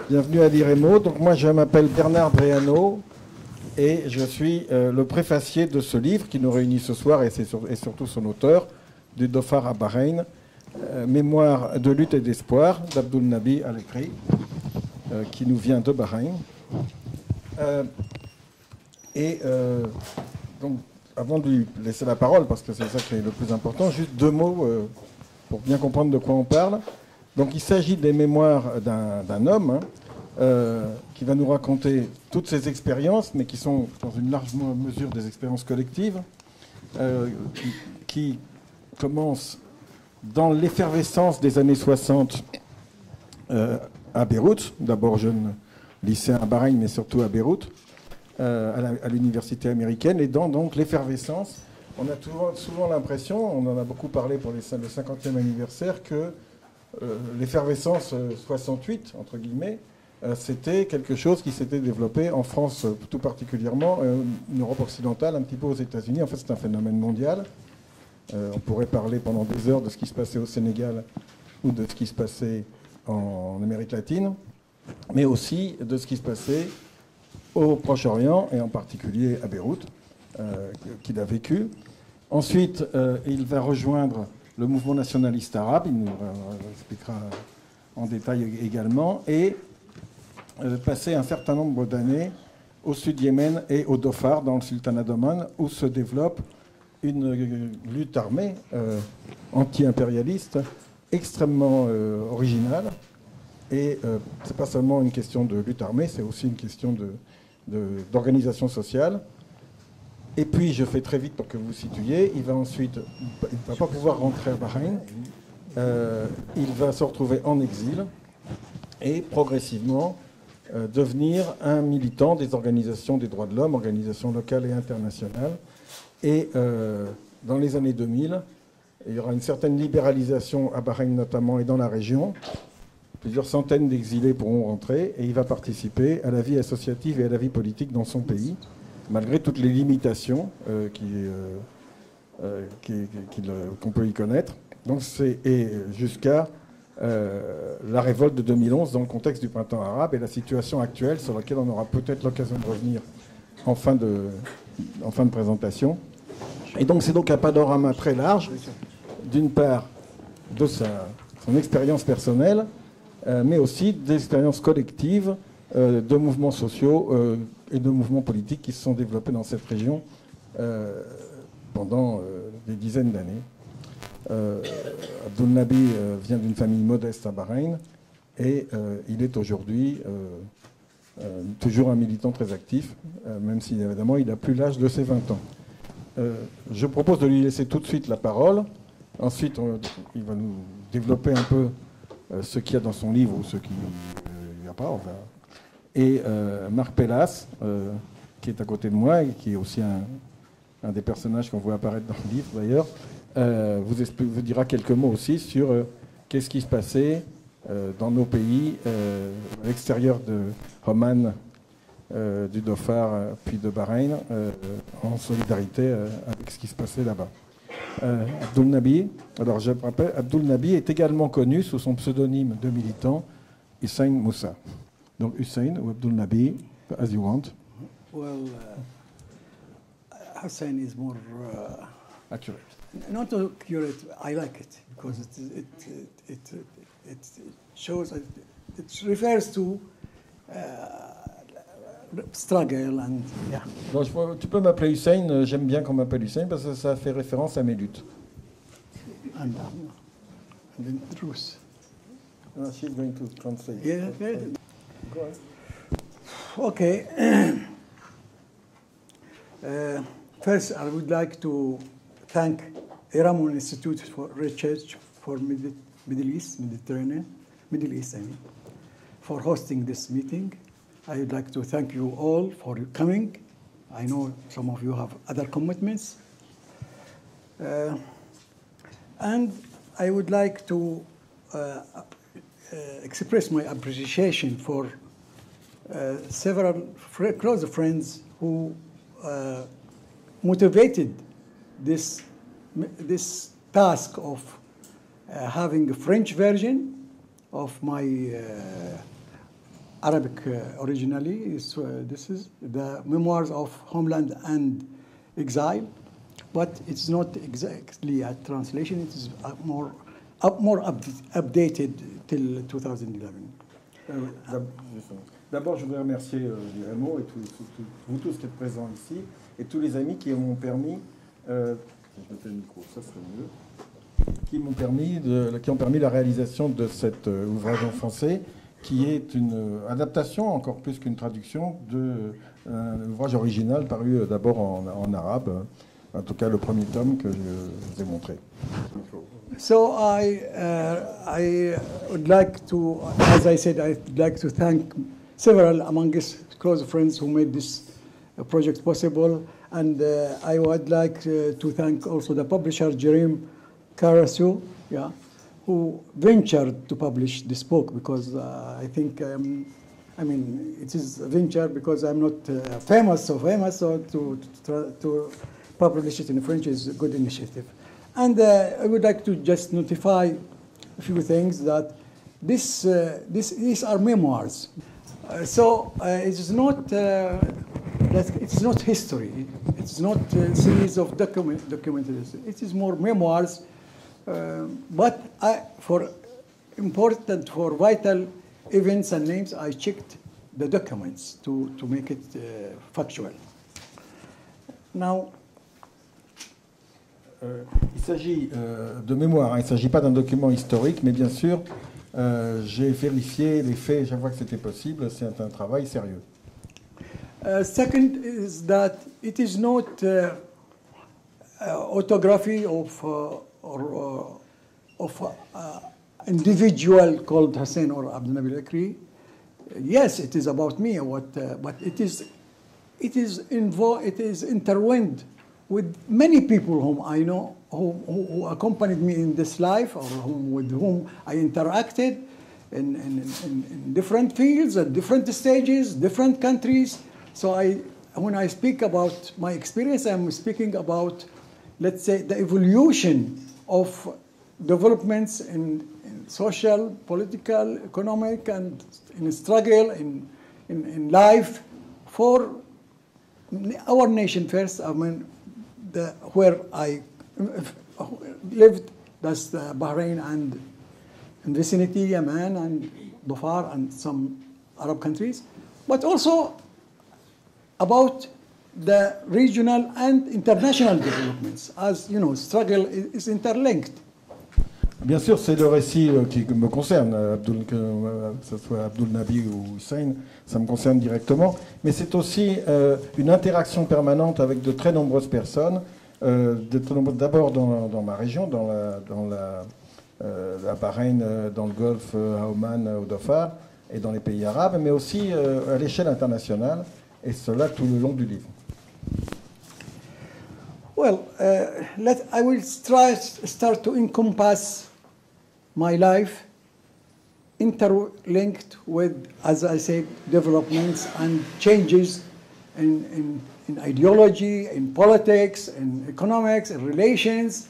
Bienvenue à l'IREMO. Donc moi je m'appelle Bernard Breano et je suis le préfacier de ce livre qui nous réunit ce soir et surtout son auteur, du Dhofar à Bahreïn, Mémoire de lutte et d'espoir d'Abdul Nabi Al-Ekri, qui nous vient de Bahreïn. Donc avant de lui laisser la parole, parce que c'est ça qui est le plus important, juste deux mots pour bien comprendre de quoi on parle. Donc il s'agit des mémoires d'un homme qui va nous raconter toutes ses expériences, mais qui sont dans une large mesure des expériences collectives, qui commencent dans l'effervescence des années 60 à Beyrouth, d'abord jeune lycéen à Bahreïn, mais surtout à Beyrouth, à l'université américaine, et dans donc l'effervescence. On a souvent l'impression, on en a beaucoup parlé pour le 50e anniversaire, que l'effervescence 68, entre guillemets, c'était quelque chose qui s'était développé en France tout particulièrement, en Europe occidentale, un petit peu aux États-Unis. En fait, c'est un phénomène mondial. On pourrait parler pendant des heures de ce qui se passait au Sénégal ou de ce qui se passait en Amérique latine, mais aussi de ce qui se passait au Proche-Orient et en particulier à Beyrouth, qu'il a vécu. Ensuite, il va rejoindre le mouvement nationaliste arabe, il nous expliquera en détail également, et passer un certain nombre d'années au sud Yémen et au Dhofar, dans le sultanat d'Oman, où se développe une lutte armée anti-impérialiste extrêmement originale. Et ce n'est pas seulement une question de lutte armée, c'est aussi une question d'organisation sociale. Et puis, je fais très vite pour que vous vous situiez, il va ensuite, il ne va pas pouvoir rentrer à Bahreïn, il va se retrouver en exil et progressivement devenir un militant des organisations des droits de l'homme, organisations locales et internationales. Et dans les années 2000, il y aura une certaine libéralisation à Bahreïn notamment et dans la région. Plusieurs centaines d'exilés pourront rentrer et il va participer à la vie associative et à la vie politique dans son pays, malgré toutes les limitations qu'on peut y connaître. Donc et jusqu'à la révolte de 2011 dans le contexte du printemps arabe et la situation actuelle sur laquelle on aura peut-être l'occasion de revenir en fin de présentation. Et donc c'est donc un panorama très large, d'une part de son expérience personnelle, mais aussi d'expériences collectives, de mouvements sociaux et de mouvements politiques qui se sont développés dans cette région pendant des dizaines d'années. Abdul Nabi vient d'une famille modeste à Bahreïn et il est aujourd'hui toujours un militant très actif, même si évidemment il n'a plus l'âge de ses 20 ans. Je propose de lui laisser tout de suite la parole. Ensuite, il va nous développer un peu ce qu'il y a dans son livre ou ce qu'il n'y a pas. Enfin. Et Marc Pellas, qui est à côté de moi et qui est aussi un des personnages qu'on voit apparaître dans le livre d'ailleurs, vous dira quelques mots aussi sur qu'est-ce qui se passait dans nos pays, à l'extérieur de Oman, du Dhofar, puis de Bahreïn, en solidarité avec ce qui se passait là-bas. Abdul Nabi, alors je rappelle, Abdul Nabi est également connu sous son pseudonyme de militant, Hussein Moussa. Donc Hussein ou Abdul Nabi, as you want. Well, Hussein is more accurate. Not accurate. I like it because it shows. It refers to struggle and yeah. Donc, tu peux m'appeler Hussein. J'aime bien qu'on m'appelle Hussein parce que ça fait référence à mes luttes. And the truth. She's going to translate. Yeah. Okay. Go ahead. Okay. First, I would like to thank Iramon Institute for Research for Middle East, for hosting this meeting. I would like to thank you all for coming. I know some of you have other commitments. And I would like to express my appreciation for several close friends who motivated this task of having a French version of my Arabic originally. This is the Memoirs of Homeland and Exile, but it's not exactly a translation. It is more updated till 2011. D'abord, je voudrais remercier Raymond et vous tous qui êtes présents ici, et tous les amis qui m'ont permis, je mettais le micro, ça serait mieux, qui ont permis la réalisation de cet ouvrage en français, qui est une adaptation, encore plus qu'une traduction, d'un ouvrage original paru d'abord en arabe, en tout cas le premier tome que je vous ai montré. So I would like to, as I said, I'd like to thank several among us close friends who made this project possible, and I would like to thank also the publisher Jerem Karasu, who ventured to publish this book, because I think, I mean, it is a venture because I'm not so famous, so to publish it in French is a good initiative. And I would like to just notify a few things that these are memoirs. So it's not history. It's not a series of documentaries. It is more memoirs. But for vital events and names, I checked the documents to make it factual. Now. Il s'agit de mémoire, hein. Il ne s'agit pas d'un document historique, mais bien sûr, j'ai vérifié les faits chaque fois que c'était possible. C'est un travail sérieux. Second is that it is not autography of individual called Hussein or Abdel Nabil Akri. Yes, it is about me, but it is intertwined with many people whom I know, who accompanied me in this life, or with whom I interacted in different fields, at different stages, different countries. So when I speak about my experience, I'm speaking about, let's say, the evolution of developments in social, political, economic, and in struggle, in life for our nation first. I mean, where I lived, that's Bahrain and in vicinity, Yemen and Dhofar and some Arab countries, but also about the regional and international developments. As you know, struggle is interlinked. Bien sûr, c'est le récit qui me concerne, que ce soit Abdul Nabi ou Hussein, ça me concerne directement, mais c'est aussi une interaction permanente avec de très nombreuses personnes, d'abord dans ma région, dans la Bahreïn, dans le Golfe, à Oman, au Dhofar, et dans les pays arabes, mais aussi à l'échelle internationale, et cela tout le long du livre. Well, I will start to encompass my life interlinked with, as I said, developments and changes in ideology, in politics, in economics, in relations.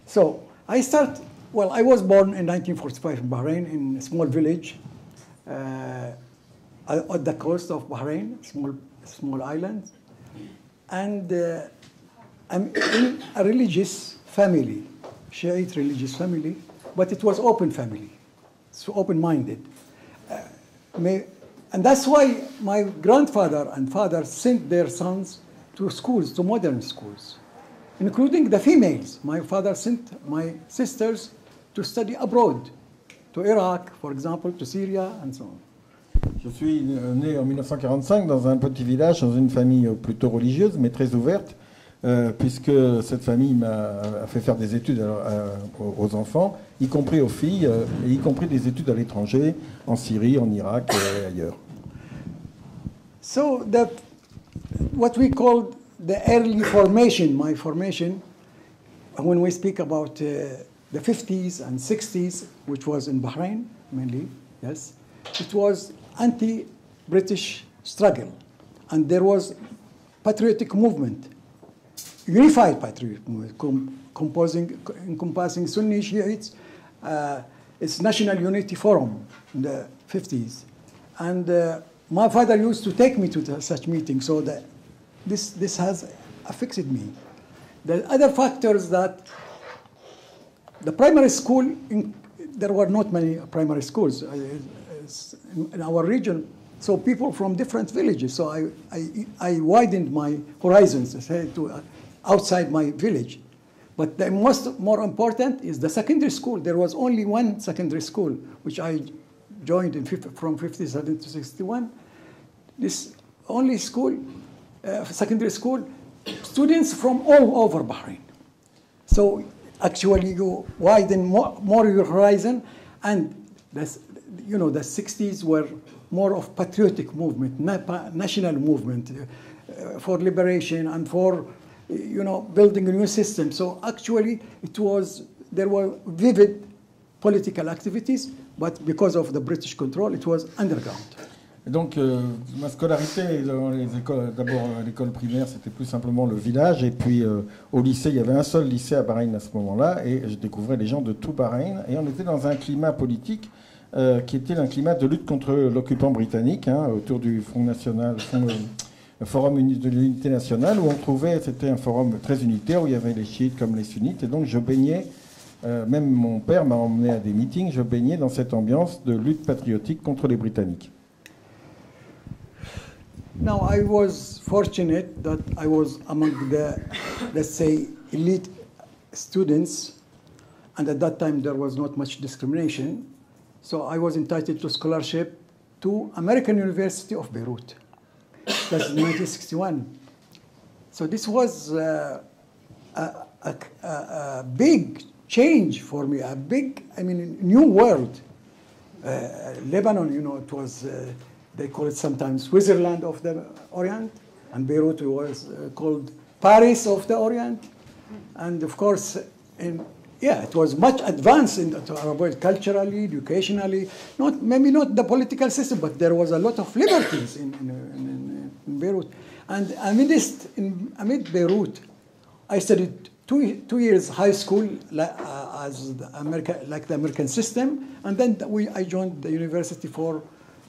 So I was born in 1945 in Bahrain, in a small village at the coast of Bahrain, small island. And I'm in a religious family, Shiite religious family, but it was open family, so open-minded. And that's why my grandfather and father sent their sons to schools, to modern schools, including the females. My father sent my sisters to study abroad, to Iraq, for example, to Syria, and so on. Je suis né en 1945 dans un petit village, dans une famille plutôt religieuse, mais très ouverte, puisque cette famille m'a fait faire des études aux enfants, y compris aux filles, et y compris des études à l'étranger, en Syrie, en Irak et ailleurs. So what we call the early formation, my formation, when we speak about the 50s and 60s, which was in Bahrain mainly, yes, it was anti-British struggle, and there was patriotic movement, unified patriotic movement, encompassing Sunni Shiites. It's National Unity Forum in the 50s, And my father used to take me to such meetings, so that this has affected me. The other factors that the primary school, there were not many primary schools in our region, so people from different villages. So I widened my horizons, to outside my village. But the more important is the secondary school. There was only one secondary school, which I joined from 57 to 61. This only school, secondary school, students from all over Bahrain. So actually you widen more your horizon, and the 60s were more of patriotic movement, national movement for liberation and for building a new system. So actually there were vivid political activities, but because of the British control, it was underground. Et donc, ma scolarité dans les écoles, d'abord à l'école primaire, c'était plus simplement le village. Et puis au lycée, il y avait un seul lycée à Bahreïn à ce moment-là. Et je découvrais les gens de tout Bahreïn. Et on était dans un climat politique qui était un climat de lutte contre l'occupant britannique, autour du Front National, Forum de l'Unité Nationale, où on trouvait, c'était un forum très unitaire, où il y avait les chiites comme les sunnites. Et donc je baignais, même mon père m'a emmené à des meetings, je baignais dans cette ambiance de lutte patriotique contre les Britanniques. Now, I was fortunate that I was among the, let's say, elite students, and at that time there was not much discrimination. So I was entitled to scholarship to American University of Beirut. That's in 1961. So this was a big change for me, new world. Lebanon, it was. They call it sometimes Switzerland of the Orient, and Beirut was called Paris of the Orient. And of course, it was much advanced in the Arab world, culturally, educationally, maybe not the political system, but there was a lot of liberties in Beirut. And amid Beirut, I studied two years high school as the American system, and then I joined the university for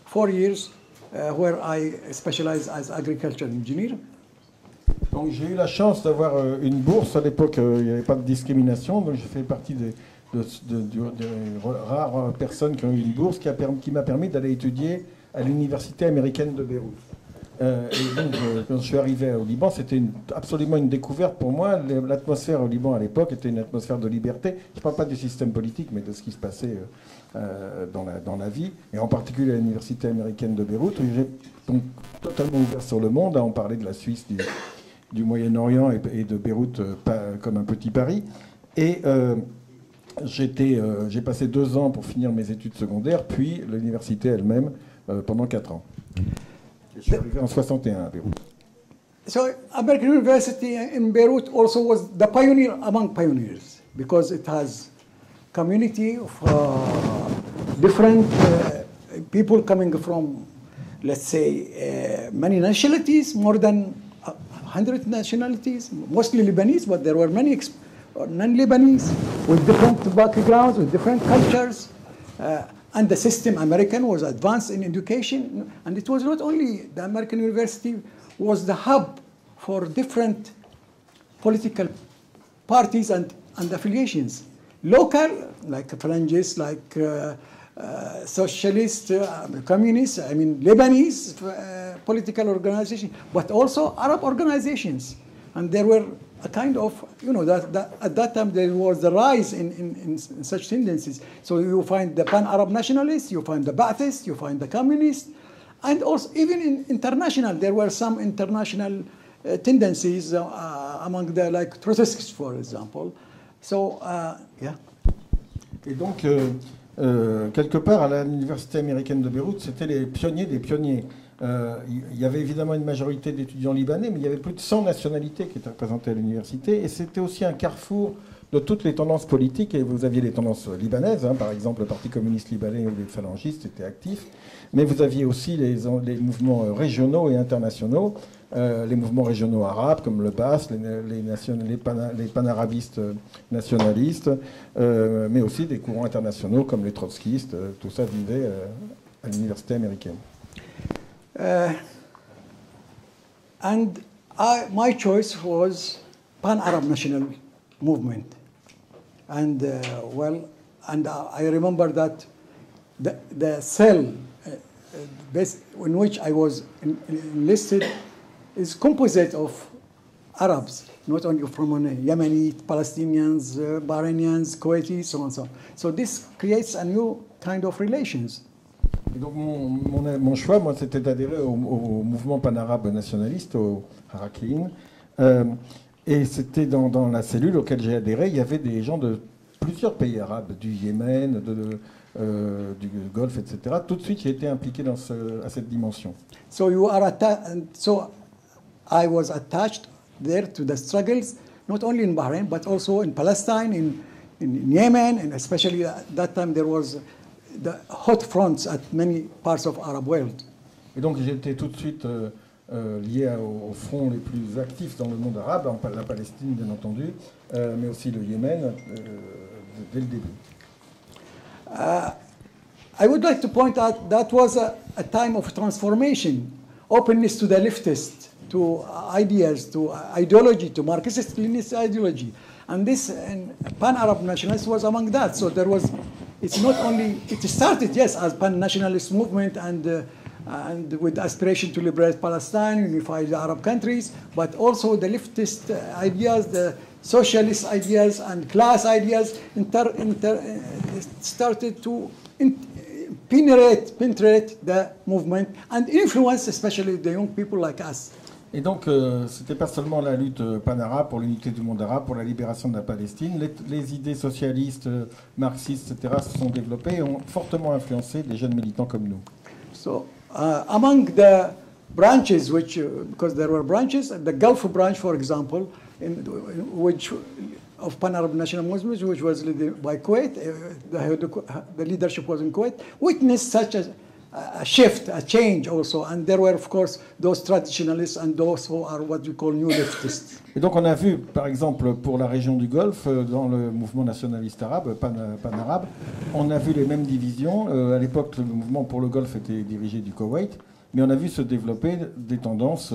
4 years, where I specialized as agricultural engineer. Donc j'ai eu la chance d'avoir une bourse. À l'époque, il n'y avait pas de discrimination, donc j'ai fait partie des rares personnes qui ont eu une bourse qui m'a permis d'aller étudier à l'université américaine de Beyrouth. Et donc, quand je suis arrivé au Liban, c'était absolument une découverte pour moi. L'atmosphère au Liban à l'époque était une atmosphère de liberté. Je ne parle pas du système politique, mais de ce qui se passait dans la vie, et en particulier à l'université américaine de Beyrouth, où j'ai donc totalement ouvert sur le monde. On parlait de la Suisse, du Moyen-Orient et de Beyrouth comme un petit Paris. Et j'ai passé 2 ans pour finir mes études secondaires, puis l'université elle-même pendant 4 ans. Je suis arrivé en 61 à Beyrouth. So American University in Beirut also was the pioneer among pioneers, because it has community of different people coming from, let's say, many nationalities, more than 100 nationalities, mostly Lebanese, but there were many non-Lebanese with different backgrounds, with different cultures. And the system American was advanced in education. And it was not only the American University was the hub for different political parties and affiliations. Local, like phalangists, like socialists, communists, Lebanese political organizations, but also Arab organizations. And there were a kind of, at that time there was the rise in such tendencies. So you find the pan-Arab nationalists, you find the Ba'athists, you find the communists, and also even in international, there were some international tendencies among the, like, Trotskyists, for example. So, yeah. Et donc, quelque part, à l'université américaine de Beyrouth, c'était les pionniers des pionniers. Il y avait évidemment une majorité d'étudiants libanais, mais il y avait plus de 100 nationalités qui étaient représentées à l'université, et c'était aussi un carrefour de toutes les tendances politiques. Et vous aviez les tendances libanaises, par exemple le Parti communiste libanais ou les phalangistes étaient actifs, mais vous aviez aussi les mouvements régionaux et internationaux, les mouvements régionaux arabes comme le BAS, les panarabistes nationalistes, mais aussi des courants internationaux comme les trotskistes. Tout ça vivait à l'université américaine. And my choice was Pan-Arab National Movement. And I remember that the cell in which I was enlisted is composite of Arabs, not only from Yemeni, Palestinians, Bahrainians, Kuwaitis, so on and so on. So this creates a new kind of relations. Et donc mon choix, moi, c'était d'adhérer au mouvement pan-arabe nationaliste, au Harakeen. Et c'était dans la cellule auquel j'ai adhéré, il y avait des gens de plusieurs pays arabes, du Yémen, du Golfe, etc. Tout de suite, j'ai été impliqué à cette dimension. So I was attached there to the struggles, not only in Bahrain, but also in Palestine, in Yemen, and especially at that time there was the hot fronts at many parts of Arab world. Et donc j'ai été tout de suite lié aux fronts les plus actifs dans le monde arabe, la Palestine bien entendu, mais aussi le Yémen dès le début. I would like to point out that was a time of transformation, openness to the leftist, to ideas, to ideology, to Marxist-Leninist ideology. And this pan-Arab nationalist was among that. So there was, it's not only, it started, yes, as pan-nationalist movement and with aspiration to liberate Palestine, unify the Arab countries, but also the leftist ideas, the socialist ideas and class ideas started to penetrate the movement and influence especially the young people like us. Et donc, c'était pas seulement la lutte pan-arabe pour l'unité du monde arabe, pour la libération de la Palestine. Les idées socialistes, marxistes, etc. se sont développées et ont fortement influencé des jeunes militants comme nous. So, among the branches, which because there were branches, the Gulf branch, for example, which of Pan-Arab National Movement, which was led by Kuwait, the leadership was in Kuwait, witnessed such a shift, a change also, and there were of course those traditionalists and those who are what we call new leftists. Et donc on a vu, par exemple, pour la région du Golfe, dans le mouvement nationaliste arabe, pan-arabe, on a vu les mêmes divisions. À l'époque, le mouvement pour le Golfe était dirigé du Koweït, mais on a vu se développer des tendances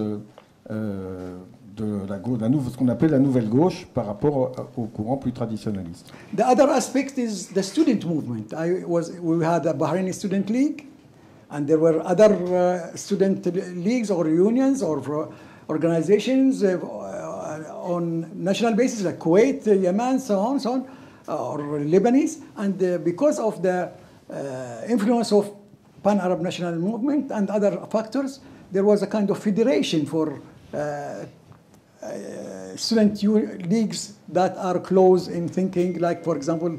ce qu'on appelait la nouvelle gauche par rapport au courant plus traditionnaliste. The other aspect is the student movement. We had a Bahraini Student League, and there were other student leagues or unions or organizations on national basis, like Kuwait, Yemen, so on, or Lebanese. And because of the influence of Pan-Arab National Movement and other factors, there was a kind of federation for student leagues that are close in thinking, like, for example,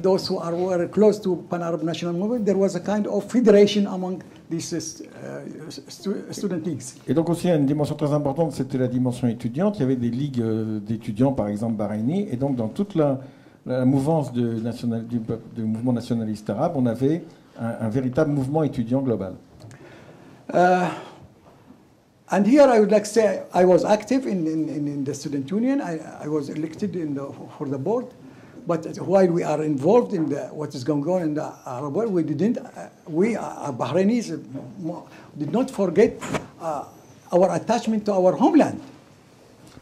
those who were close to Pan-Arab National Movement, there was a kind of federation among these student leagues. Et donc aussi une dimension très importante, c'était la dimension étudiante. Il y avait des ligues d'étudiants, par exemple bahreïnis, et donc dans toute la mouvance du mouvement nationaliste arabe, on avait un véritable mouvement étudiant global. And here I would like to say I was active in the student union. I was elected for the board. But while we are involved in what is going on in the Arab world, we Bahrainis did not forget our attachment to our homeland.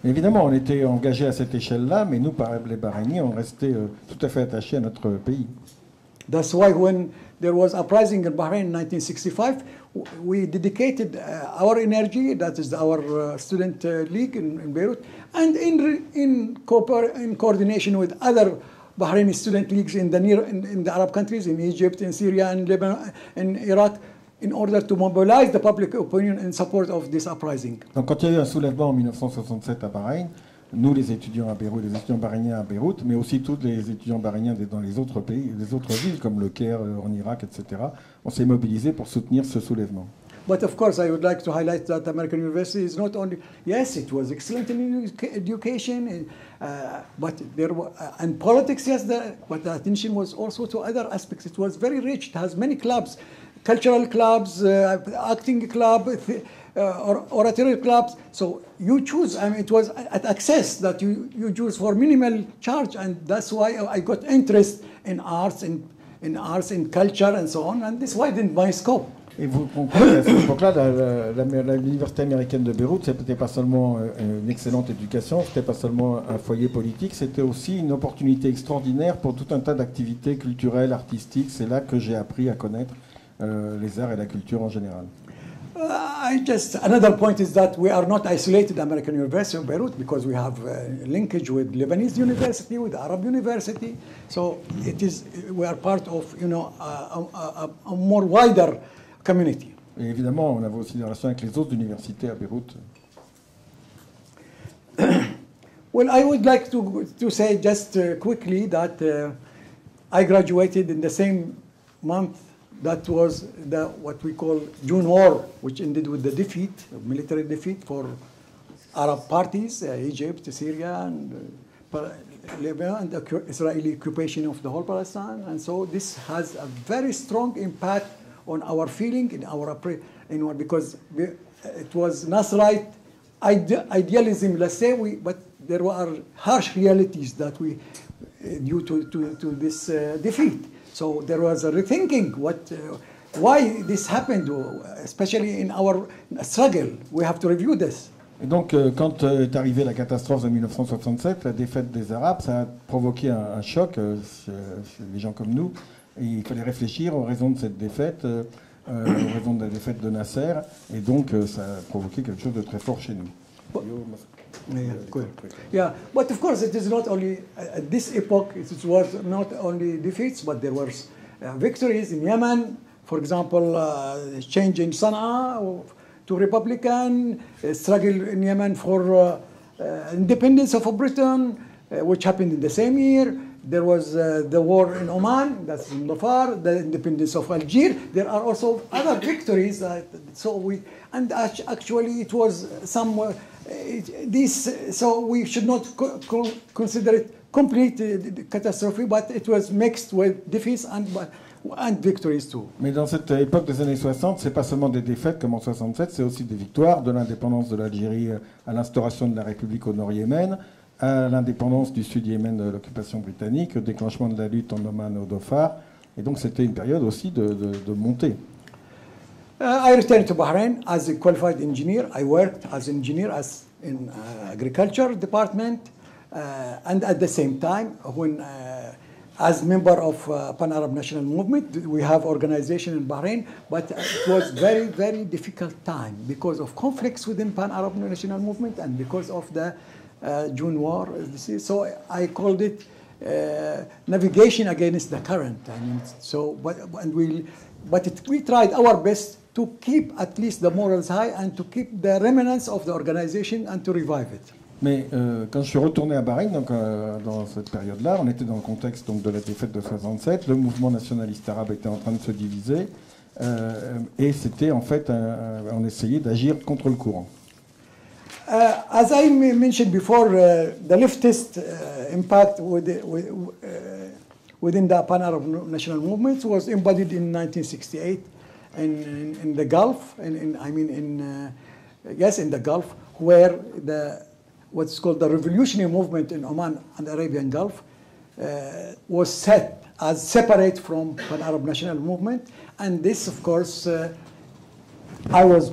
Évidemment, on était engagés à cette échelle-là, mais nous, les Bahreïniens, on restait tout à fait attachés à notre pays. That's why when there was uprising in Bahrain in 1965, we dedicated our energy, that is our student league in Beirut, and in coordination with other Bahraini student leagues in the Arab countries, in Egypt, in Syria, in Lebanon, in Iraq, in order to mobilize the public opinion in support of this uprising. Donc, quand il y a eu un soulèvement en 1967 à Bahreïn, nous, les étudiants à Beyrouth, les étudiants bahreïniens à Beyrouth, mais aussi tous les étudiants bahreïniens dans les autres pays, les autres villes comme le Caire, en Irak, etc., on s'est mobilisés pour soutenir ce soulèvement. But of course, I would like to highlight that American University is not only, yes, it was excellent in education, but there were, and politics, yes, but the attention was also to other aspects. It was very rich. It has many clubs, cultural clubs, acting club, oratory clubs. So you choose. I mean, it was at access that you choose for minimal charge, and that's why I got interest in arts, in culture, and so on. And this widened my scope. Et vous comprenez, à cette époque-là, l'université américaine de Beyrouth, c'était pas seulement une excellente éducation, c'était pas seulement un foyer politique, c'était aussi une opportunité extraordinaire pour tout un tas d'activités culturelles, artistiques. C'est là que j'ai appris à connaître les arts et la culture en général. Another point is that we are not isolated American University of Beirut because we have linkage with Lebanese University, with Arab University. So we are part of, a more wider community. Et évidemment, on avait aussi des relations avec les autres universités à Beyrouth. Well, I would like to say just quickly that I graduated in the same month that was what we call June War, which ended with the defeat, military defeat for Arab parties, Egypt, Syria, and Lebanon, and the Israeli occupation of the whole Palestine. And so this has a very strong impact on our feeling, because it was Nasrite idealism, let's say, but there were harsh realities that we, due to this defeat. So there was a rethinking why this happened, especially in our struggle. We have to review this. Et donc, quand est arrivée la catastrophe de 1967, la défaite des Arabes, ça a provoqué un choc chez les gens comme nous. Et il fallait réfléchir aux raisons de cette défaite, aux raisons de la défaite de Nasser. Et donc, ça a provoqué quelque chose de très fort chez nous. Yeah, but of course it is not only at this epoch. It was not only defeats, but there were victories in Yemen. For example, change in Sana'a to Republican, struggle in Yemen for independence of Britain, which happened in the same year. There was the war in Oman, that's in Dhofar, the independence of Algeria. There are also other victories. Actually it was some. So we should not consider it complete catastrophe, but it was mixed with defeats and victories too. Mais dans cette époque des années 60, c'est pas seulement des défaites comme en 67, c'est aussi des victoires, de l'indépendance de l'Algérie à l'instauration de la République au Nord-Yémen, à l'indépendance du Sud-Yémen de l'occupation britannique, au déclenchement de la lutte en Oman au Dhofar. Et donc c'était une période aussi de montée. I returned to Bahrain as a qualified engineer. I worked as an engineer in agriculture department, and at the same time, as member of Pan-Arab National Movement, we have organization in Bahrain, but it was very, very difficult time because of conflicts within Pan-Arab National Movement and because of the June War. So I called it navigation against the current. We tried our best to keep at least the morals high and to keep the remnants of the organization and to revive it. Mais quand je suis retourné à Bahreïn, donc, dans cette période-là, on était dans le contexte donc, de la défaite de 67, le mouvement nationaliste arabe était en train de se diviser, et c'était en fait, on essayait d'agir contre le courant. As I mentioned before, the leftist impact within the Pan-Arab National Movement was embodied in 1968 in the Gulf, in the Gulf, where what's called the revolutionary movement in Oman and the Arabian Gulf was set as separate from Pan-Arab National Movement. And this, of course, I was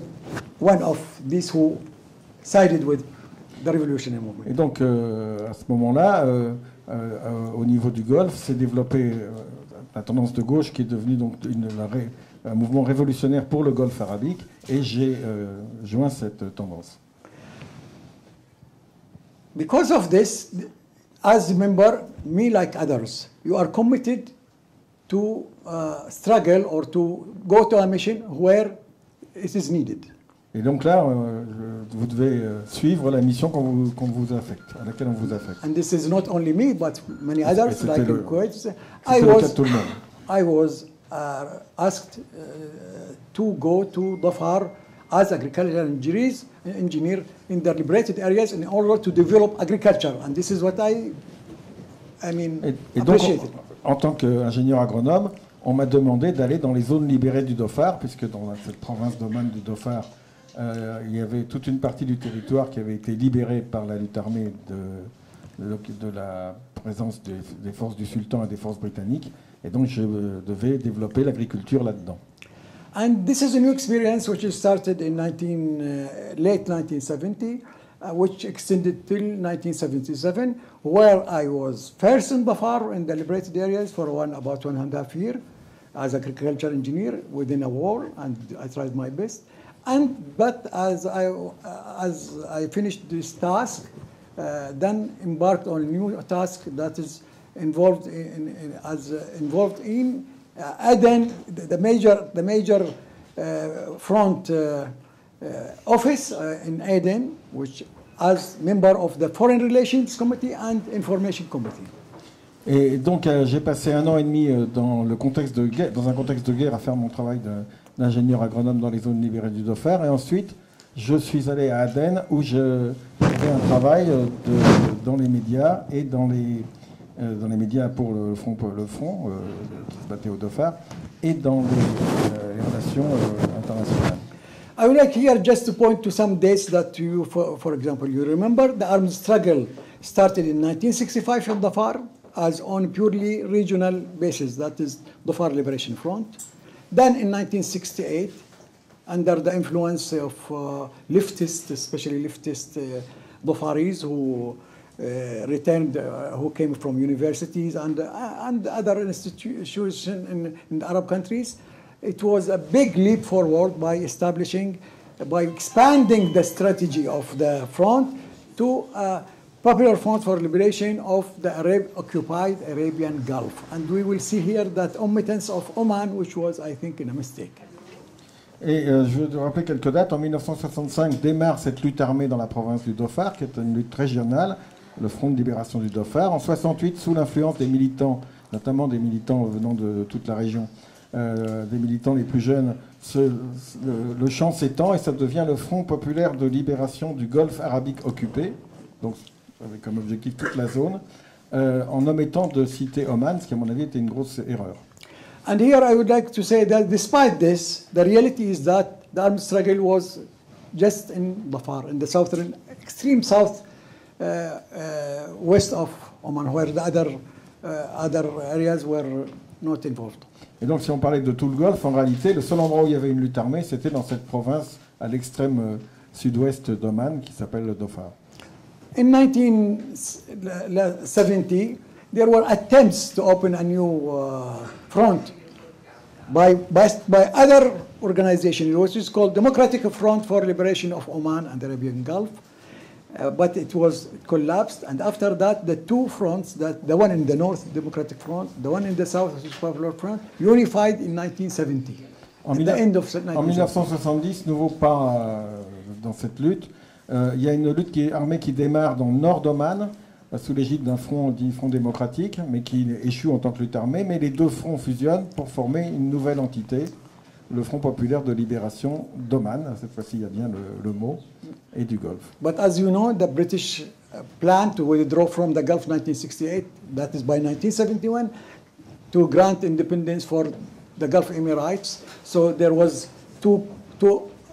one of these who sided with the revolutionary movement. Et donc, à ce moment-là, au niveau du Golfe, s'est développée la tendance de gauche qui est devenue donc un mouvement révolutionnaire pour le Golfe arabique, et j'ai joint cette tendance. Because of this, as a member, me like others, you are committed to struggle or to go to a mission where it is needed. Et donc là, vous devez suivre la mission qu'on vous affecte, à laquelle on vous affecte. And this is not only me, but many others, like in Kuwait. I was asked to go to Dhofar as agricultural engineer in the liberated areas in order to develop agriculture. And this is what I appreciated. Donc, en tant qu'ingénieur agronome, on m'a demandé d'aller dans les zones libérées du Dhofar, puisque dans cette province d'Oman du Dhofar, il y avait toute une partie du territoire qui avait été libérée par la lutte armée de la présence des forces du sultan et des forces britanniques. Et donc, je devais développer l'agriculture là-dedans. And this is a new experience which started in late 1970, which extended till 1977, where I was first in Dhofar in the liberated areas for about 1.5 years as agriculture engineer within a wall, and I tried my best. But as I finished this task, then embarked on a new task that is involved in Aden, the major front office in Aden, which as member of the Foreign Relations Committee and Information Committee. Et donc j'ai passé 1 an et demi dans un contexte de guerre à faire mon travail d'ingénieur agronome dans les zones libérées du Dhofar, et ensuite je suis allé à Aden où je faisais un travail dans les médias et dans les médias pour le front qui se battait au Dhofar, et dans les relations internationales. I would like here just to point to some dates that you, for example, you remember. The armed struggle started in 1965 in Dhofar as on purely regional basis, that is Dhofar Liberation Front. Then in 1968, under the influence of leftists, especially leftist Dhofaris who returned, who came from universities and other institutions in the Arab countries, it was a big leap forward by expanding the strategy of the front to a Popular Front for Liberation of the occupied Arabian Gulf. And we will see here that omittance of Oman, which was, I think, a mistake. Et je veux rappeler quelques dates. En 1965 démarre cette lutte armée dans la province du Dhofar, qui est une lutte régionale, le Front de libération du Dhofar. En 68, sous l'influence des militants, notamment des militants venant de toute la région, des militants les plus jeunes, le champ s'étend et ça devient le Front populaire de libération du Golfe arabique occupé, donc avec comme objectif toute la zone, en omettant de citer Oman, ce qui à mon avis était une grosse erreur. And here I would like to say that despite this, the reality is that the armed struggle was just in Dhofar, in the southern, extreme south west of Oman, where the other areas were not involved. Et donc si on parlait de tout le Golfe, en réalité, le seul endroit où il y avait une lutte armée, c'était dans cette province à l'extrême sud-ouest d'Oman, qui s'appelle le Dhofar. In 1970, there were attempts to open a new front by other organizations, which is called Democratic Front for Liberation of Oman and the Arabian Gulf. But it collapsed, and after that, the two fronts, the one in the north, Democratic Front, the one in the south, Popular Front, unified in 1970. En 1970, nouveau pas dans cette lutte. Il y a une lutte armée qui démarre dans le nord d'Oman, sous l'égide d'un front dit Front démocratique, mais qui échoue en tant que lutte armée. Mais les deux fronts fusionnent pour former une nouvelle entité, le Front populaire de libération d'Oman. Cette fois-ci, il y a bien le mot, et du Golfe. But as you know, the British plan to withdraw from the Gulf 1968, that is by 1971, to grant independence for the Gulf Emirates. So there was two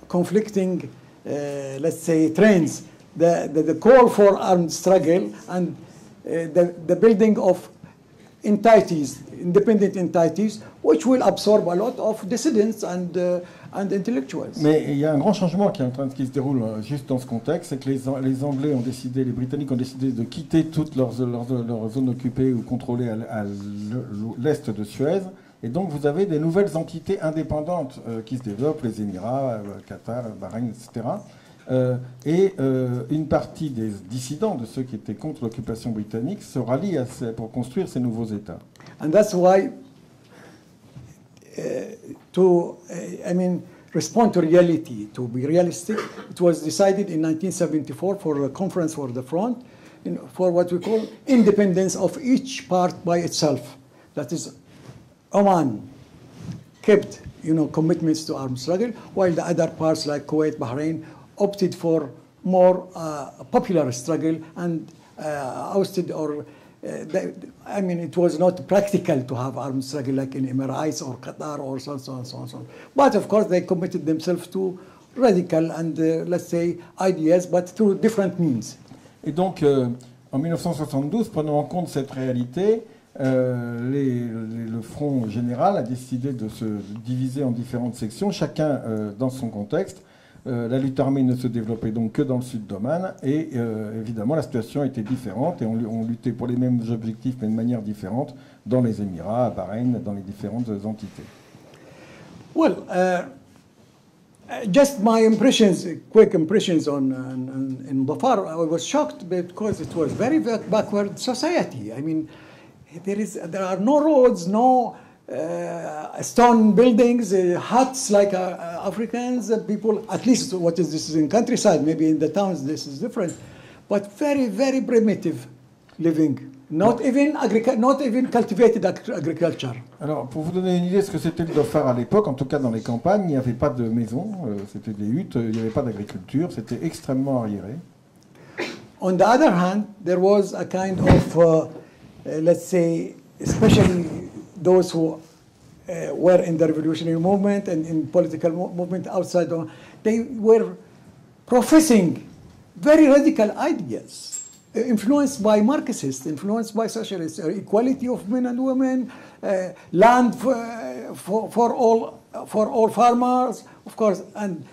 conflicting, let's say, trends. The call for armed struggle and the building of entities, independent entities, which will absorb a lot of dissidents and intellectuals. Mais il y a un grand changement qui se déroule juste dans ce contexte, c'est que les Anglais ont décidé, les Britanniques ont décidé de quitter toutes leurs zones occupées ou contrôlées à l'est de Suez. Et donc vous avez des nouvelles entités indépendantes qui se développent, les Émirats, Qatar, Bahreïn, etc. Une partie des dissidents, de ceux qui étaient contre l'occupation britannique, se rallient pour construire ces nouveaux États. And that's why, respond to reality, to be realistic, it was decided in 1974 for a conference for the front, for what we call independence of each part by itself. That is, Oman kept, commitments to armed struggle, while the other parts like Kuwait, Bahrain, opted for more popular struggle and ousted or it was not practical to have armed struggle like in Emirates or Qatar or so on. But of course they committed themselves to radical and let's say ideas, but through different means. Et donc en 1972, prenant en compte cette réalité, le front général a décidé de se diviser en différentes sections, chacun dans son contexte. La lutte armée ne se développait donc que dans le sud d'Oman et évidemment la situation était différente et on luttait pour les mêmes objectifs mais de manière différente dans les Émirats, à Bahreïn, dans les différentes entités. Well, just my impressions, quick impressions in Dhafar. I was shocked because it was very backward society. I mean, there are no roads, no stone buildings, huts like Africans. People, at least what is this is in countryside. Maybe in the towns this is different, but very, very primitive living. Not even cultivated agriculture. Alors, pour vous donner une idée de ce que c'était le Dhofar à l'époque, en tout cas dans les campagnes, il n'y avait pas de maisons, c'était des huttes, il n'y avait pas d'agriculture, c'était extrêmement arriéré. On the other hand, there was a kind of, let's say, especially those who were in the revolutionary movement and in political movement outside, they were professing very radical ideas. Influenced by Marxists, influenced by socialists, equality of men and women, land for all farmers, of course, and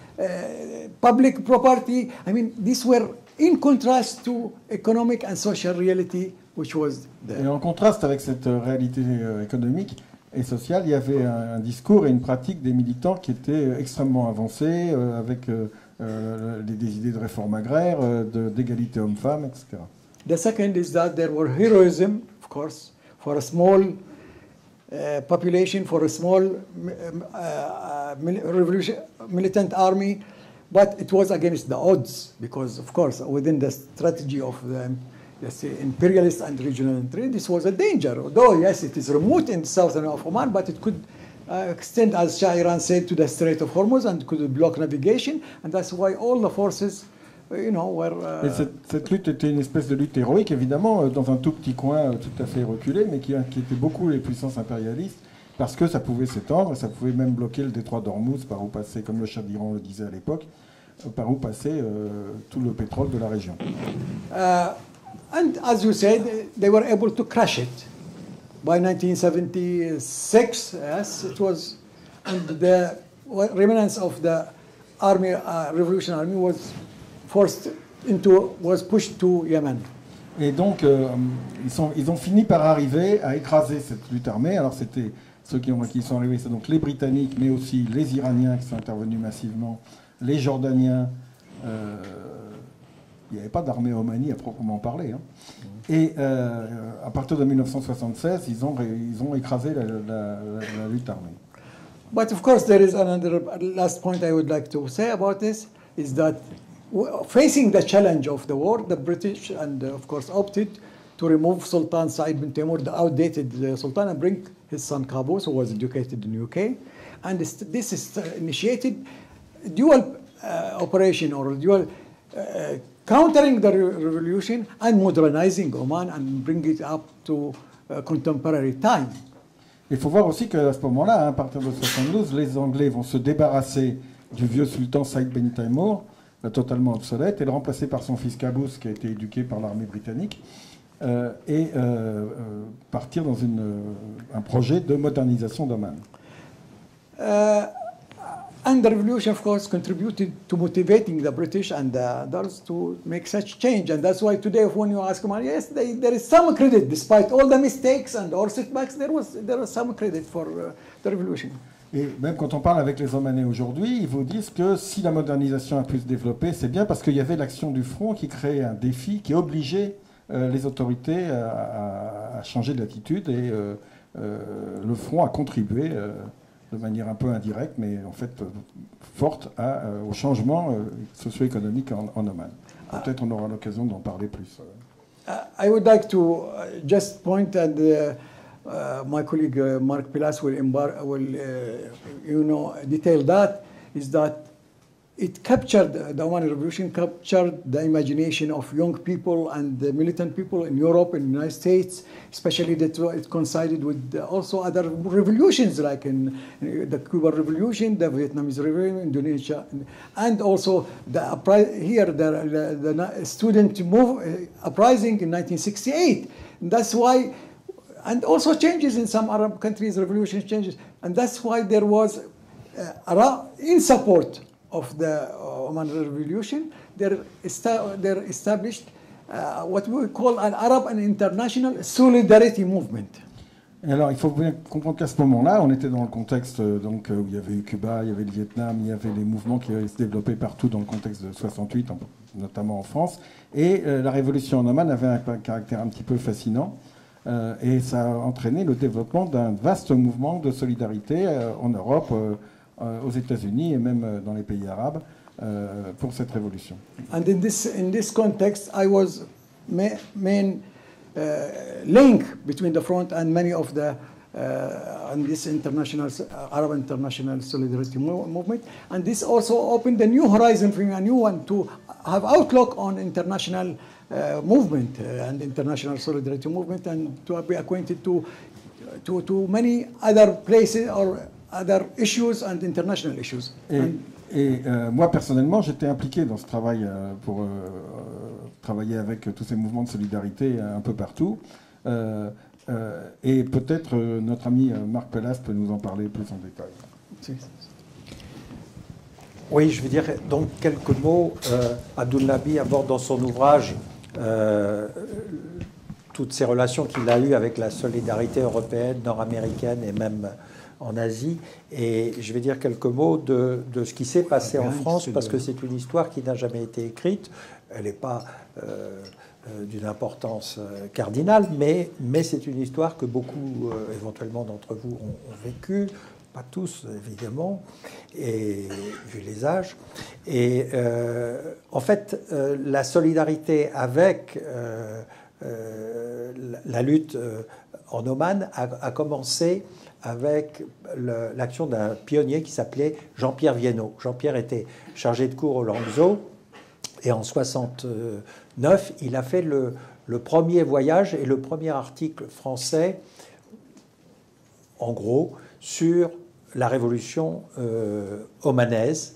public property. I mean, these were in contrast to economic and social reality which was there. Et en contraste avec cette réalité économique et sociale, il y avait un discours et une pratique des militants qui étaient extrêmement avancés, avec des idées de réforme agraire, d'égalité homme-femme, etc. The second is that there were heroism, of course, for a small population, for a small militant army, but it was against the odds because, of course, within the strategy of the, let's say, imperialist and regional entry, this was a danger. Although, yes, it is remote in the southern of Oman, but it could extend, as Shah Iran said, to the Strait of Hormuz and could block navigation, and that's why all the forces, you know, were... Et cette lutte était une espèce de lutte héroïque, évidemment, dans un tout petit coin tout à fait reculé, mais qui inquiétait beaucoup les puissances impérialistes, parce que ça pouvait s'étendre, ça pouvait même bloquer le détroit d'Ormuz, par où passait, comme le Shah d'Iran le disait à l'époque, par où passait tout le pétrole de la région. And as you said, they were able to crash it. By 1976, yes, it was, and the remnants of the army, revolution army, was pushed to Yemen. Et donc, ils ont fini par arriver à écraser cette lutte armée. Alors, c'était ceux qui sont arrivés, c'est donc les Britanniques, mais aussi les Iraniens qui sont intervenus massivement, les Jordaniens. Il n'y avait pas d'armée omanie à proprement parler. Hein. Et à partir de 1976, ils ont écrasé la lutte armée. But of course, there is another last point I would like to say about this, is that facing the challenge of the war, the British and of course opted to remove Sultan Said bin Timur, the outdated Sultan, and bring his son Qaboos, who was educated in the UK. And this is initiated dual operation or dual countering the revolution and modernizing Oman and bring it up to contemporary time. Il faut voir aussi qu'à ce moment-là, à partir de 1972, les Anglais vont se débarrasser du vieux sultan Saïd bin Taimour, totalement obsolète, et le remplacer par son fils Qaboos, qui a été éduqué par l'armée britannique, et partir dans un projet de modernisation d'Oman. And the revolution, of course, contributed to motivating the British and the others to make such change. And that's why today, when you ask Oman, yes, there is some credit, despite all the mistakes and all setbacks, there was some credit for the revolution. Et même quand on parle avec les Omanais aujourd'hui, ils vous disent que si la modernisation a pu se développer, c'est bien parce qu'il y avait l'action du front qui créait un défi, qui obligeait les autorités à changer d'attitude, et le front a contribué de manière un peu indirecte, mais en fait forte, au changement socio-économique en Oman. Peut-être on aura l'occasion d'en parler plus. I would like to just point at my colleague Mark Pilas will detail that, is that it captured, the Omani Revolution captured the imagination of young people and the militant people in Europe and the United States, especially that it coincided with also other revolutions, like in the Cuban Revolution, the Vietnamese Revolution, Indonesia, and also the student uprising in 1968. And that's why and also changes in some Arab countries, revolution changes. And that's why there was, in support of the Oman Revolution, they established what we call an Arab and International Solidarity Movement. Et alors, il faut bien comprendre qu'à ce moment-là, on était dans le contexte donc, où il y avait eu Cuba, il y avait le Vietnam, il y avait les mouvements qui se développaient partout dans le contexte de 68, notamment en France. Et la révolution en Oman avait un caractère un petit peu fascinant. Et ça a entraîné le développement d'un vaste mouvement de solidarité en Europe, aux États-Unis et même dans les pays arabes pour cette révolution. And in this context, I was main link between the front and many of the and this international Arab International Solidarity Movement, and this also opened a new horizon for me, a new one to have outlook on international movement and international solidarity movement, and to be acquainted to many other places or other issues and international issues. Et moi, personnellement, j'étais impliqué dans ce travail pour travailler avec tous ces mouvements de solidarité un peu partout. Et peut-être notre ami Marc Pellas peut nous en parler plus en détail. Oui, je veux dire donc quelques mots. Abdul-Nabi aborde dans son ouvrage toutes ces relations qu'il a eues avec la solidarité européenne, nord-américaine et même en Asie. Et je vais dire quelques mots de ce qui s'est passé en France, parce que c'est une histoire qui n'a jamais été écrite. Elle n'est pas d'une importance cardinale, mais c'est une histoire que beaucoup, éventuellement, d'entre vous ont vécue. Pas tous, évidemment, et vu les âges. Et en fait, la solidarité avec la lutte en Oman a commencé avec l'action d'un pionnier qui s'appelait Jean-Pierre Viennot. Jean-Pierre était chargé de cours au Languedoc, et en 69, il a fait le premier voyage et le premier article français, en gros, sur la révolution omanaise,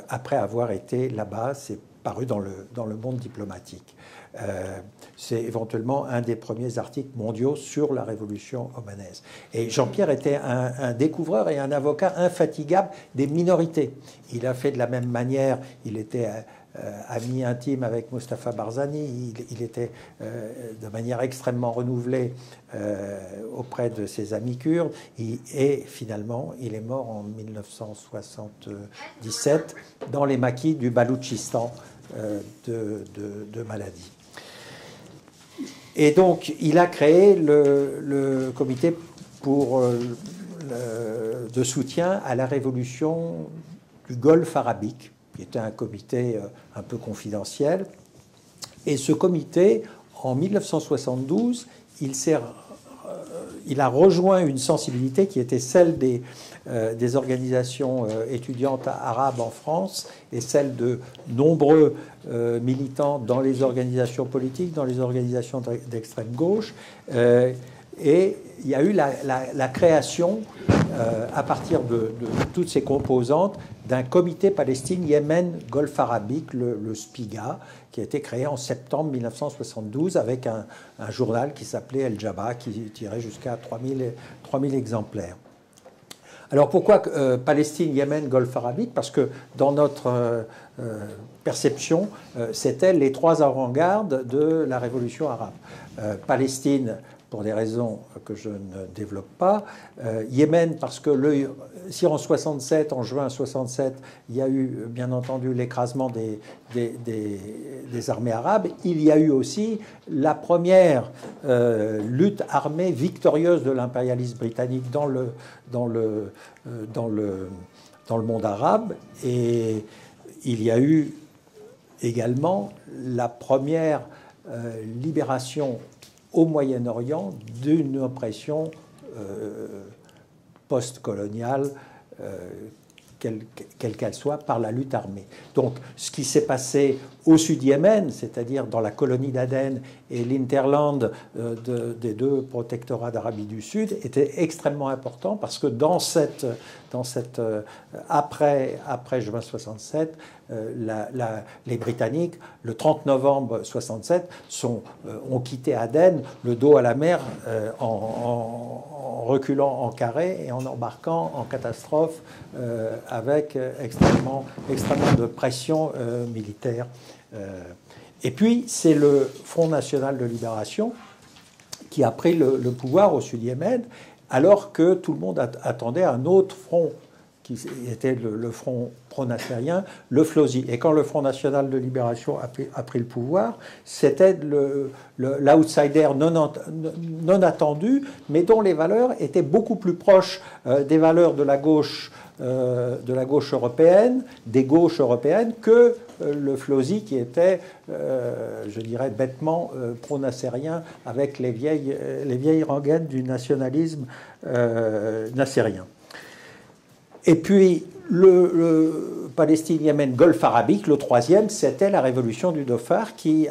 après avoir été là-bas. C'est paru dans le monde diplomatique. C'est éventuellement un des premiers articles mondiaux sur la révolution omanaise. Et Jean-Pierre était un découvreur et un avocat infatigable des minorités. Il a fait de la même manière, il était ami intime avec Mustapha Barzani, il était de manière extrêmement renouvelée auprès de ses amis kurdes, et finalement il est mort en 1977 dans les maquis du Baloutchistan de maladie. Et donc il a créé le comité de soutien à la révolution du Golfe arabique, qui était un comité un peu confidentiel. Et ce comité, en 1972, il a rejoint une sensibilité qui était celle des organisations étudiantes arabes en France et celle de nombreux militants dans les organisations politiques, dans les organisations d'extrême gauche. Et il y a eu la création, à partir de toutes ces composantes, d'un comité Palestine-Yémen-Golfe arabique, le SPIGA, qui a été créé en septembre 1972 avec un journal qui s'appelait El Jabba, qui tirait jusqu'à 3000 exemplaires. Alors pourquoi Palestine, Yémen, Golfe arabique? Parce que dans notre perception, c'était les trois avant-gardes de la révolution arabe. Palestine, pour des raisons que je ne développe pas. Yémen, parce que si en juin 67, il y a eu bien entendu l'écrasement des armées arabes, il y a eu aussi la première lutte armée victorieuse de l'impérialisme britannique dans le monde arabe, et il y a eu également la première libération au Moyen-Orient d'une oppression post-coloniale, quelle qu'elle soit, par la lutte armée. Donc, ce qui s'est passé au sud-Yémen, c'est-à-dire dans la colonie d'Aden et l'Interland des deux protectorats d'Arabie du Sud, était extrêmement important, parce que dans après juin 67, les Britanniques, le 30 novembre 67, ont quitté Aden, le dos à la mer, en reculant en carré et en embarquant en catastrophe avec extrêmement de pression militaire. Et puis, c'est le Front National de Libération qui a pris le pouvoir au Sud-Yémen, alors que tout le monde attendait un autre front, qui était le front pro-nassérien, le FLOSI. Et quand le Front National de Libération a pris le pouvoir, c'était l'outsider non attendu, mais dont les valeurs étaient beaucoup plus proches des valeurs de la gauche européenne, des gauches européennes, que le FLOSI qui était, je dirais, bêtement pro-nassérien avec les vieilles rengaines du nationalisme nassérien. Et puis, le Palestine-Yémen Golfe arabique, le troisième, c'était la révolution du Dhofar qui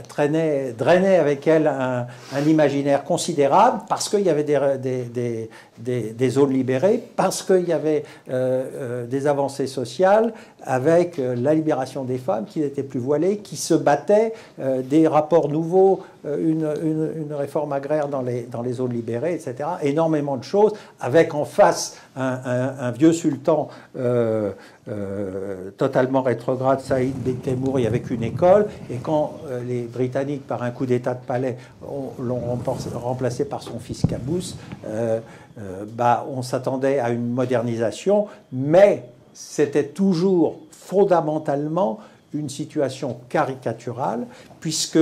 drainait avec elle un imaginaire considérable parce qu'il y avait des zones libérées, parce qu'il y avait des avancées sociales avec la libération des femmes qui n'étaient plus voilées, qui se battaient, des rapports nouveaux, une réforme agraire dans les zones libérées, etc. Énormément de choses, avec en face un vieux sultan totalement rétrograde, Saïd Ben Temmour, avec une école, et quand les Britanniques, par un coup d'état de palais, l'ont remplacé par son fils Qaboos, on s'attendait à une modernisation, mais c'était toujours fondamentalement une situation caricaturale, puisque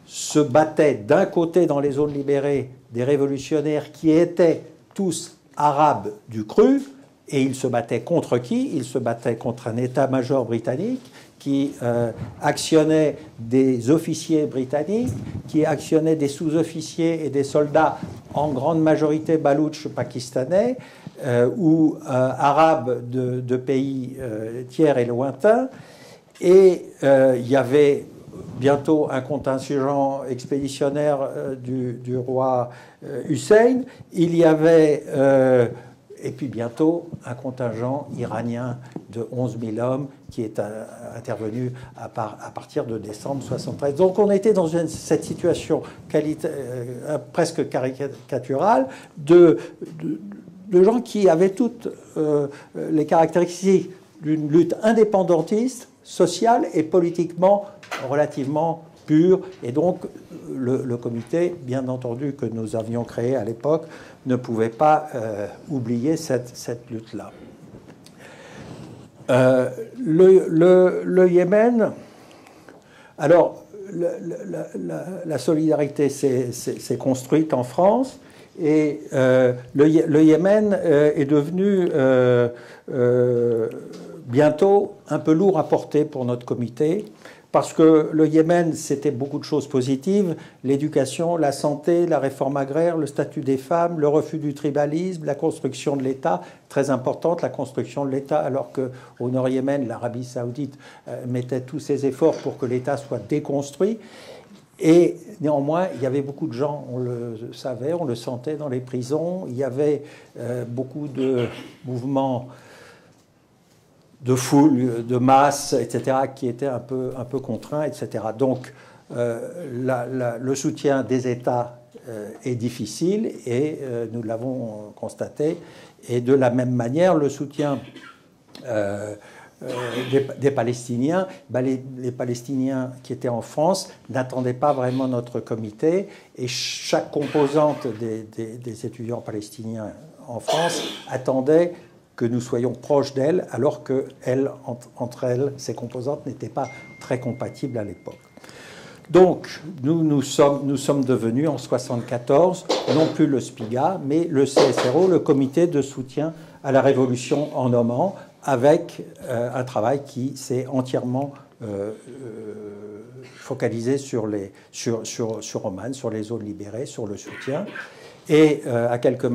se battaient d'un côté dans les zones libérées des révolutionnaires qui étaient tous arabes du cru, et ils se battaient contre qui? Ils se battaient contre un état-major britannique qui actionnait des officiers britanniques, qui actionnait des sous-officiers et des soldats, en grande majorité baloutches pakistanais, ou arabes de pays tiers et lointains. Et il y avait bientôt un contingent expéditionnaire du roi Hussein. Il y avait... et puis bientôt, un contingent iranien de 11 000 hommes qui est intervenu à partir de décembre 1973. Donc on était dans cette situation presque caricaturale de gens qui avaient toutes les caractéristiques d'une lutte indépendantiste, sociale et politiquement relativement pure. Et donc le comité, bien entendu, que nous avions créé à l'époque, ne pouvait pas oublier cette lutte-là. Le Yémen, alors la solidarité s'est construite en France, et le Yémen est devenu bientôt un peu lourd à porter pour notre comité, parce que le Yémen, c'était beaucoup de choses positives: l'éducation, la santé, la réforme agraire, le statut des femmes, le refus du tribalisme, la construction de l'État, très importante, la construction de l'État, alors qu'au Nord-Yémen, l'Arabie saoudite mettait tous ses efforts pour que l'État soit déconstruit. Et néanmoins, il y avait beaucoup de gens, on le savait, on le sentait dans les prisons, il y avait beaucoup de mouvements de foule, de masse, etc., qui étaient un peu contraints, etc. Donc, le soutien des États est difficile, et nous l'avons constaté. Et de la même manière, le soutien des Palestiniens, les Palestiniens qui étaient en France n'attendaient pas vraiment notre comité, et chaque composante des étudiants palestiniens en France attendait que nous soyons proches d'elles, alors que entre elles, ces composantes n'étaient pas très compatibles à l'époque. Donc, nous sommes devenus en 1974, non plus le SPIGA, mais le CSRO, le Comité de soutien à la Révolution en Oman, avec un travail qui s'est entièrement focalisé sur Oman, sur les zones libérées, sur le soutien. Et à quelques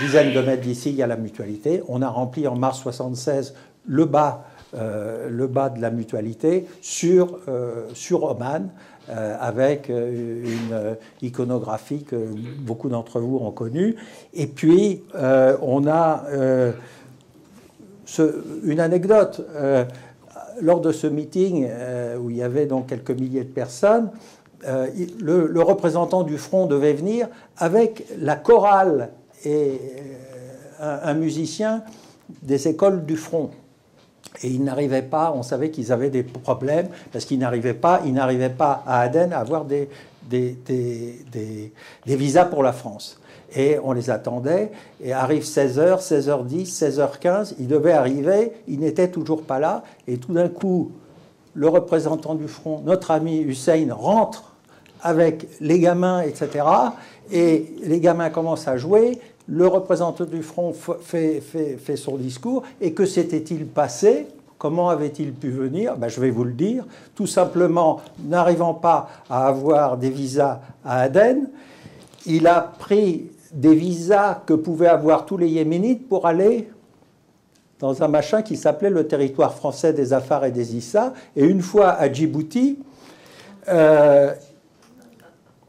dizaines de mètres d'ici, il y a la Mutualité. On a rempli en mars 1976 le bas le bas de la mutualité sur Oman, avec une iconographie que beaucoup d'entre vous ont connue. Et puis, on a une anecdote. Lors de ce meeting, où il y avait donc quelques milliers de personnes, le représentant du front devait venir avec la chorale et un musicien des écoles du front. Et ils n'arrivaient pas, on savait qu'ils avaient des problèmes, parce qu'ils n'arrivaient pas à Aden à avoir des visas pour la France. Et on les attendait, et arrive 16h, 16h10, 16h15, ils devaient arriver, ils n'étaient toujours pas là, et tout d'un coup, le représentant du front, notre ami Hussein, rentre avec les gamins, etc., et les gamins commencent à jouer, le représentant du front fait son discours, et que s'était-il passé ? Comment avait-il pu venir ? Je vais vous le dire. Tout simplement, n'arrivant pas à avoir des visas à Aden, il a pris des visas que pouvaient avoir tous les Yéménites pour aller dans un machin qui s'appelait le territoire français des Afars et des Issa. Et une fois à Djibouti,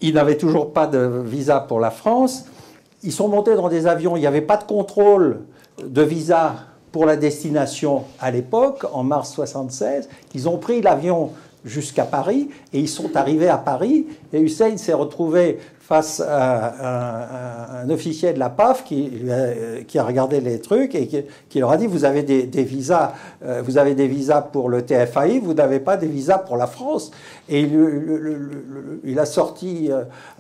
il n'avait toujours pas de visa pour la France. Ils sont montés dans des avions, il n'y avait pas de contrôle de visa pour la destination à l'époque, en mars 1976. Ils ont pris l'avion jusqu'à Paris et ils sont arrivés à Paris. Et Hussein s'est retrouvé face à un officier de la PAF qui a regardé les trucs et qui leur a dit: vous avez des visas, pour le TFAI, vous n'avez pas des visas pour la France. Et il a sorti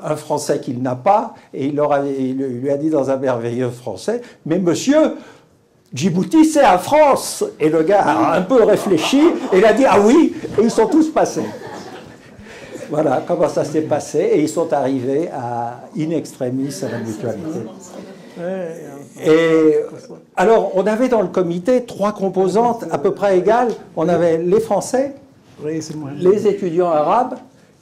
un Français qu'il n'a pas et il lui a dit dans un merveilleux français: mais monsieur, Djibouti, c'est la France. Et le gars a un peu réfléchi et il a dit: ah oui, et ils sont tous passés. Voilà comment ça s'est passé, et ils sont arrivés in extremis à la mutualité. Et alors, on avait dans le comité 3 composantes à peu près égales. On avait les Français, les étudiants arabes,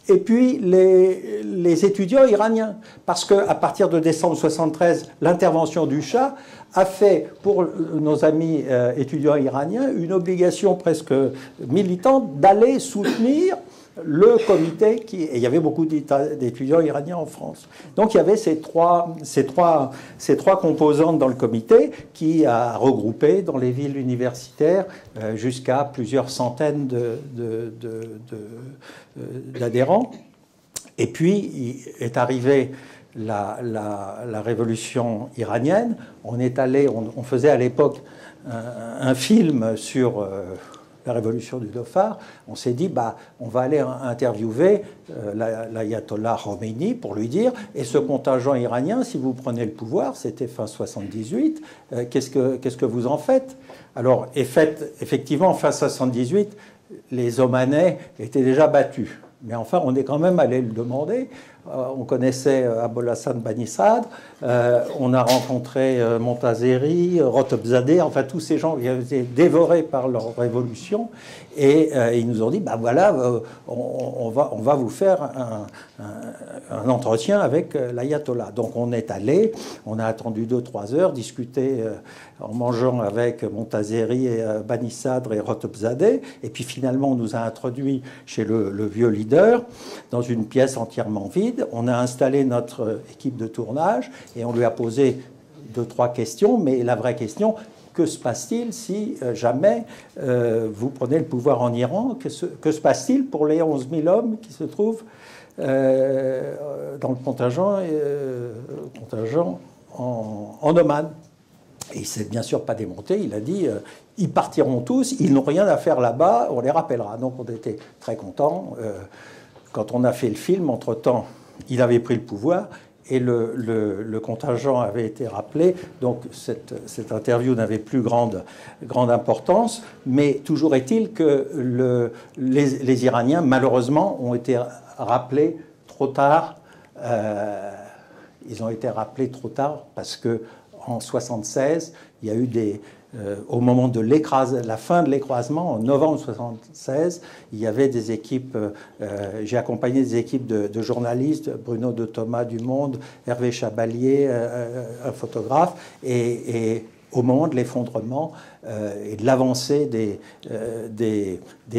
et puis les étudiants iraniens. Parce qu'à partir de décembre 1973, l'intervention du Shah a fait pour nos amis étudiants iraniens une obligation presque militante d'aller soutenir le comité, et il y avait beaucoup d'étudiants iraniens en France. Donc il y avait ces trois composantes dans le comité qui a regroupé dans les villes universitaires jusqu'à plusieurs centaines d'adhérents. Et puis est arrivée la révolution iranienne. On faisait à l'époque un film sur la révolution du Dhofar. On s'est dit, on va aller interviewer l'ayatollah Khomeini pour lui dire: et ce contingent iranien, si vous prenez le pouvoir, c'était fin 78, qu'est-ce que vous en faites? Alors, effectivement, fin 78, les Omanais étaient déjà battus. Mais enfin, on est quand même allé le demander. On connaissait Abul Hassan Bani Sadr, on a rencontré Montazeri, Rotabzadeh, enfin tous ces gens qui avaient été dévorés par leur révolution, et ils nous ont dit: voilà, on va vous faire un entretien avec l'ayatollah. Donc on est allé, on a attendu 2-3 heures, discuté en mangeant avec Montazeri, et Bani Sadr et Rotabzadeh, et puis finalement on nous a introduits chez le vieux leader dans une pièce entièrement vide. On a installé notre équipe de tournage et on lui a posé 2-3 questions, mais la vraie question: que se passe-t-il si jamais vous prenez le pouvoir en Iran? Que se passe-t-il pour les 11 000 hommes qui se trouvent dans le contingent en Oman? Et il ne s'est bien sûr pas démonté. Il a dit: ils partiront tous, ils n'ont rien à faire là-bas, on les rappellera. Donc on était très contents. Quand on a fait le film, entre-temps, il avait pris le pouvoir et le contingent avait été rappelé. Donc cette interview n'avait plus grande importance. Mais toujours est-il que les Iraniens, malheureusement, ont été rappelés trop tard. Ils ont été rappelés trop tard parce qu'en 1976, il y a eu au moment de la fin de l'écrasement, en novembre 1976, il y avait des équipes, j'ai accompagné des équipes de journalistes, Bruno de Thomas du Monde, Hervé Chabalier, un photographe, et au moment de l'effondrement et de l'avancée des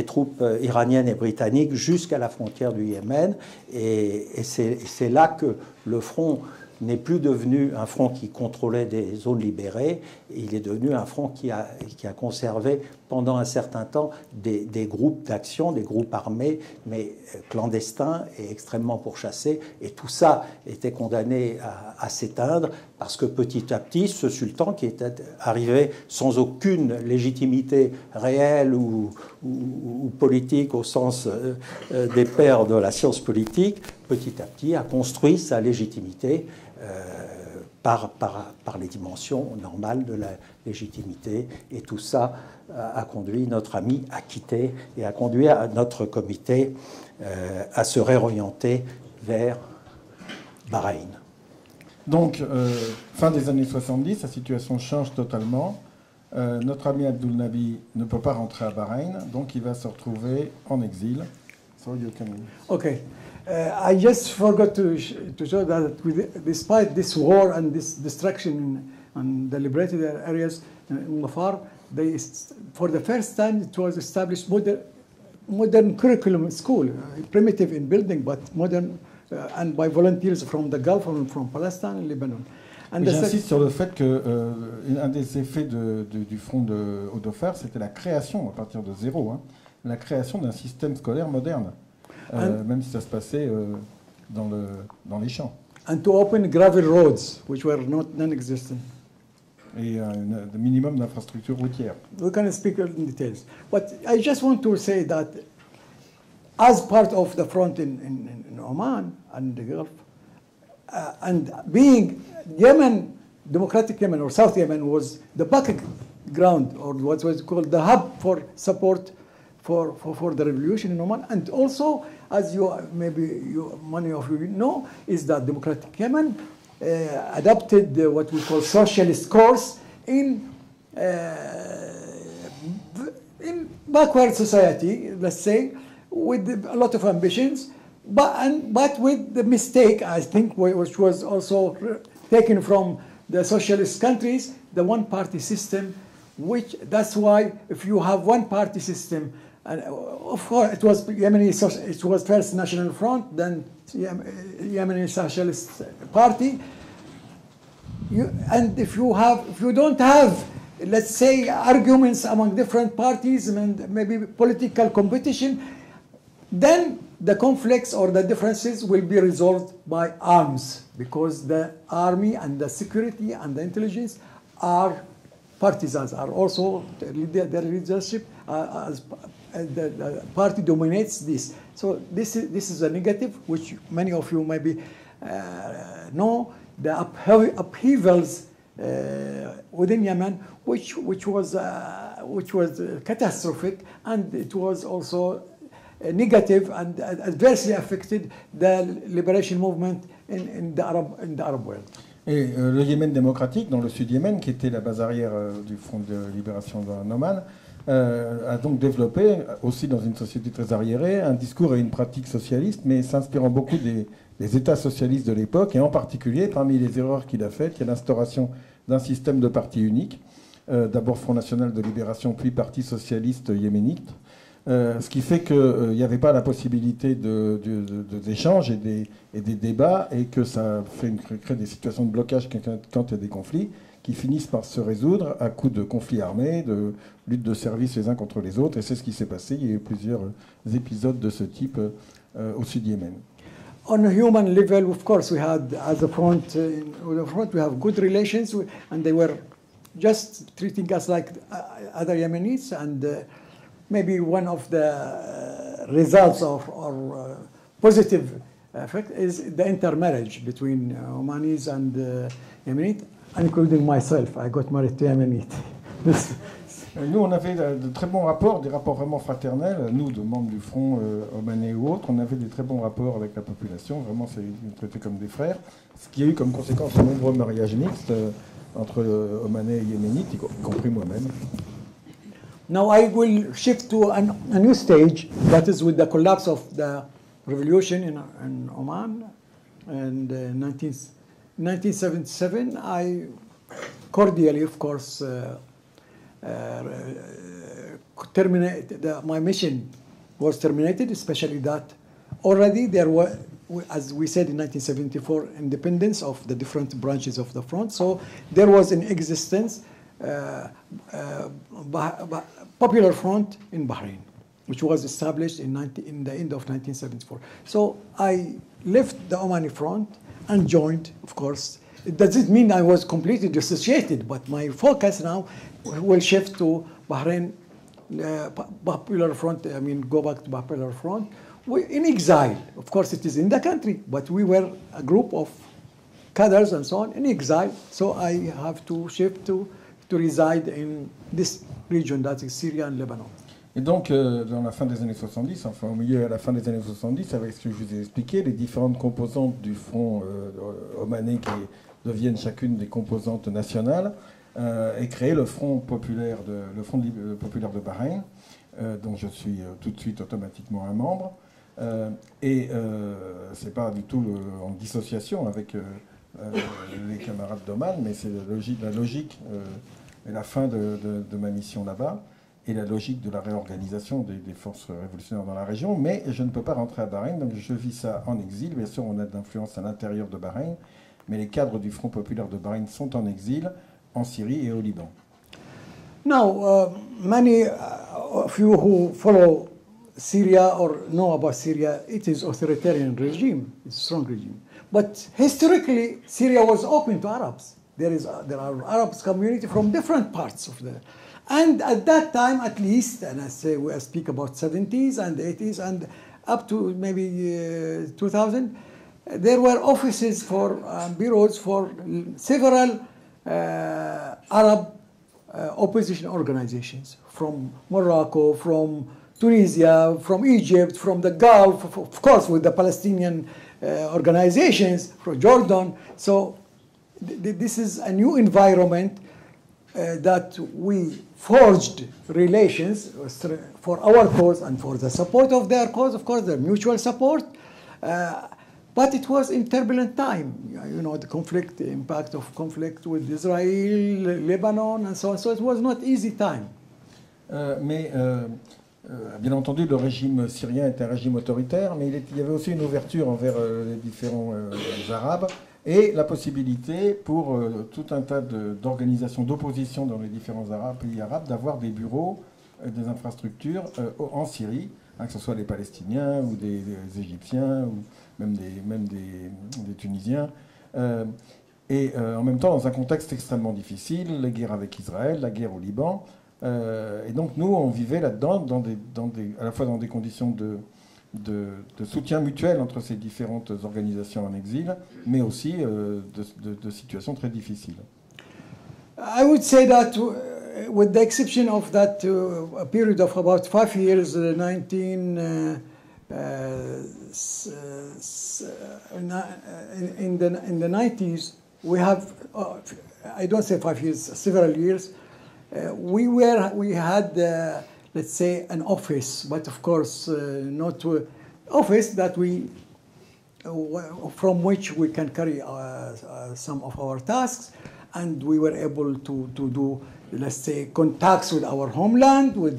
troupes iraniennes et britanniques jusqu'à la frontière du Yémen. Et c'est là que le front n'est plus devenu un front qui contrôlait des zones libérées, il est devenu un front qui a conservé pendant un certain temps des groupes d'action, des groupes armés, mais clandestins et extrêmement pourchassés. Et tout ça était condamné à s'éteindre parce que petit à petit, ce sultan qui était arrivé sans aucune légitimité réelle ou politique au sens des pères de la science politique, petit à petit a construit sa légitimité par les dimensions normales de la légitimité. Et tout ça a conduit notre ami à quitter et a conduit à notre comité à se réorienter vers Bahreïn. Donc, fin des années 70, la situation change totalement. Notre ami Abdul Nabi ne peut pas rentrer à Bahreïn, donc il va se retrouver en exil. So you can... Okay. I just forgot to show that despite this war and this destruction on the liberated areas in Mafar, for the first time it was established modern curriculum school, primitive in building, but modern and by volunteers from the Gulf and from Palestine and Lebanon. J'insiste sur le fait que un des effets du front de Odofer, c'était la création, à partir de zéro, la création d'un système scolaire moderne. Même si ça se passait dans les champs. And to open gravel roads, which were non-existent. Et un minimum d'infrastructures routières. We can speak in details. But I just want to say that as part of the front in Oman and the Gulf, and being Yemen, democratic Yemen or South Yemen was the background or what was called the hub for support for the revolution in Oman, and also, as many of you know, is that democratic Yemen adopted what we call socialist course in backward society, let's say, with a lot of ambitions, but with the mistake, I think, which was also taken from the socialist countries, the one-party system, which that's why if you have one-party system. And of course, it was it was first National Front, then Yemeni Socialist Party. And if you don't have, let's say, arguments among different parties and maybe political competition, then the conflicts or the differences will be resolved by arms, because the army and the security and the intelligence are partisans, are also the leadership the party dominates this. So this is a negative, which many of you maybe know, the upheavals within Yemen, which was catastrophic, and it was also negative and adversely affected the liberation movement in the Arab world. Et le Yémen démocratique, dans le sud Yémen, qui était la base arrière du Front de libération de Oman, a donc développé, aussi dans une société très arriérée, un discours et une pratique socialiste, mais s'inspirant beaucoup des États socialistes de l'époque, et en particulier, parmi les erreurs qu'il a faites, il y a l'instauration d'un système de parti unique, d'abord Front National de Libération, puis Parti Socialiste Yéménite, ce qui fait qu'il n'y avait pas la possibilité d'échanges et des débats, et que ça crée des situations de blocage quand il y a des conflits, qui finissent par se résoudre à coups de conflits armés, de lutte de services les uns contre les autres, et c'est ce qui s'est passé. Il y a eu plusieurs épisodes de ce type au sud Yémen. On a human level, of course, we had, as a front, we have good relations, and they were just treating us like other Yemenis, and maybe one of the results of or positive effect is the intermarriage between Omanis and Yemenite, including myself. I got married to Yemenite. Nous, on avait de très bons rapports, des rapports vraiment fraternels. Nous, de membres du Front omanais ou autres, on avait des très bons rapports avec la population. Vraiment, c'est traité comme des frères. Ce qui a eu comme conséquence de nombreux mariages mixtes entre Omanais et Yéménites, y compris moi-même. Now I will shift to a new stage, that is with the collapse of the revolution in Oman. And in 1977, cordially, of course, my mission was terminated, especially that already there were, as we said in 1974, independence of the different branches of the front. So there was in existence Popular Front in Bahrain, which was established in the end of 1974. So I left the Omani Front and joined, of course. It doesn't mean I was completely dissociated, but my focus now will shift to Bahrain Popular Front. I mean, go back to Popular Front. We in exile. Of course, it is in the country, but we were a group of cadres and so on in exile. So I have to shift to reside in this region, that is Syria and Lebanon. Et donc, dans la fin des années 70, enfin au milieu à la fin des années 70, avec ce que je vous ai expliqué, les différentes composantes du front omanais qui deviennent chacune des composantes nationales, est créé le Front populaire populaire de Bahreïn, dont je suis tout de suite automatiquement un membre. C'est pas du tout en dissociation avec les camarades d'Oman, mais c'est la logique et la fin de ma mission là-bas, et la logique de la réorganisation des forces révolutionnaires dans la région. Mais je ne peux pas rentrer à Bahreïn, donc je vis ça en exil. Bien sûr, on a de l'influence à l'intérieur de Bahreïn, mais les cadres du Front populaire de Bahreïn sont en exil, en Syrie et au Liban. Now, many of you who follow Syria or know about Syria, it is authoritarian regime, it's a strong regime. But historically, Syria was open to Arabs. There are Arab community from different parts of the, and at that time, at least, and I speak about 70s and 80s and up to maybe 2000, there were offices for bureaus for several Arab opposition organizations from Morocco, from Tunisia, from Egypt, from the Gulf, of course, with the Palestinian organizations, from Jordan. So this is a new environment that we forged relations for our cause and for the support of their cause, of course, their mutual support. But it was in turbulent time, you know, the impact of conflict with Israel, Lebanon, and so on. So it was not easy time. Bien entendu, le régime syrien était un régime autoritaire, mais il y avait aussi une ouverture envers les différents Arabes et la possibilité pour tout un tas d'organisations d'opposition dans les différents pays arabes d'avoir des bureaux, des infrastructures en Syrie, hein, que ce soit des Palestiniens ou des Égyptiens ou même des Tunisiens. En même temps, dans un contexte extrêmement difficile, les guerres avec Israël, la guerre au Liban. Et donc nous, on vivait là-dedans, à la fois dans des conditions de soutien mutuel entre ces différentes organisations en exil, mais aussi de situations très difficiles. I would say that, with the exception of that a period of about 5 years, in the 90s, we have, I don't say 5 years, several years. We had, let's say, an office, but of course not office that from which we can carry some of our tasks, and we were able to do, let's say, contacts with our homeland, with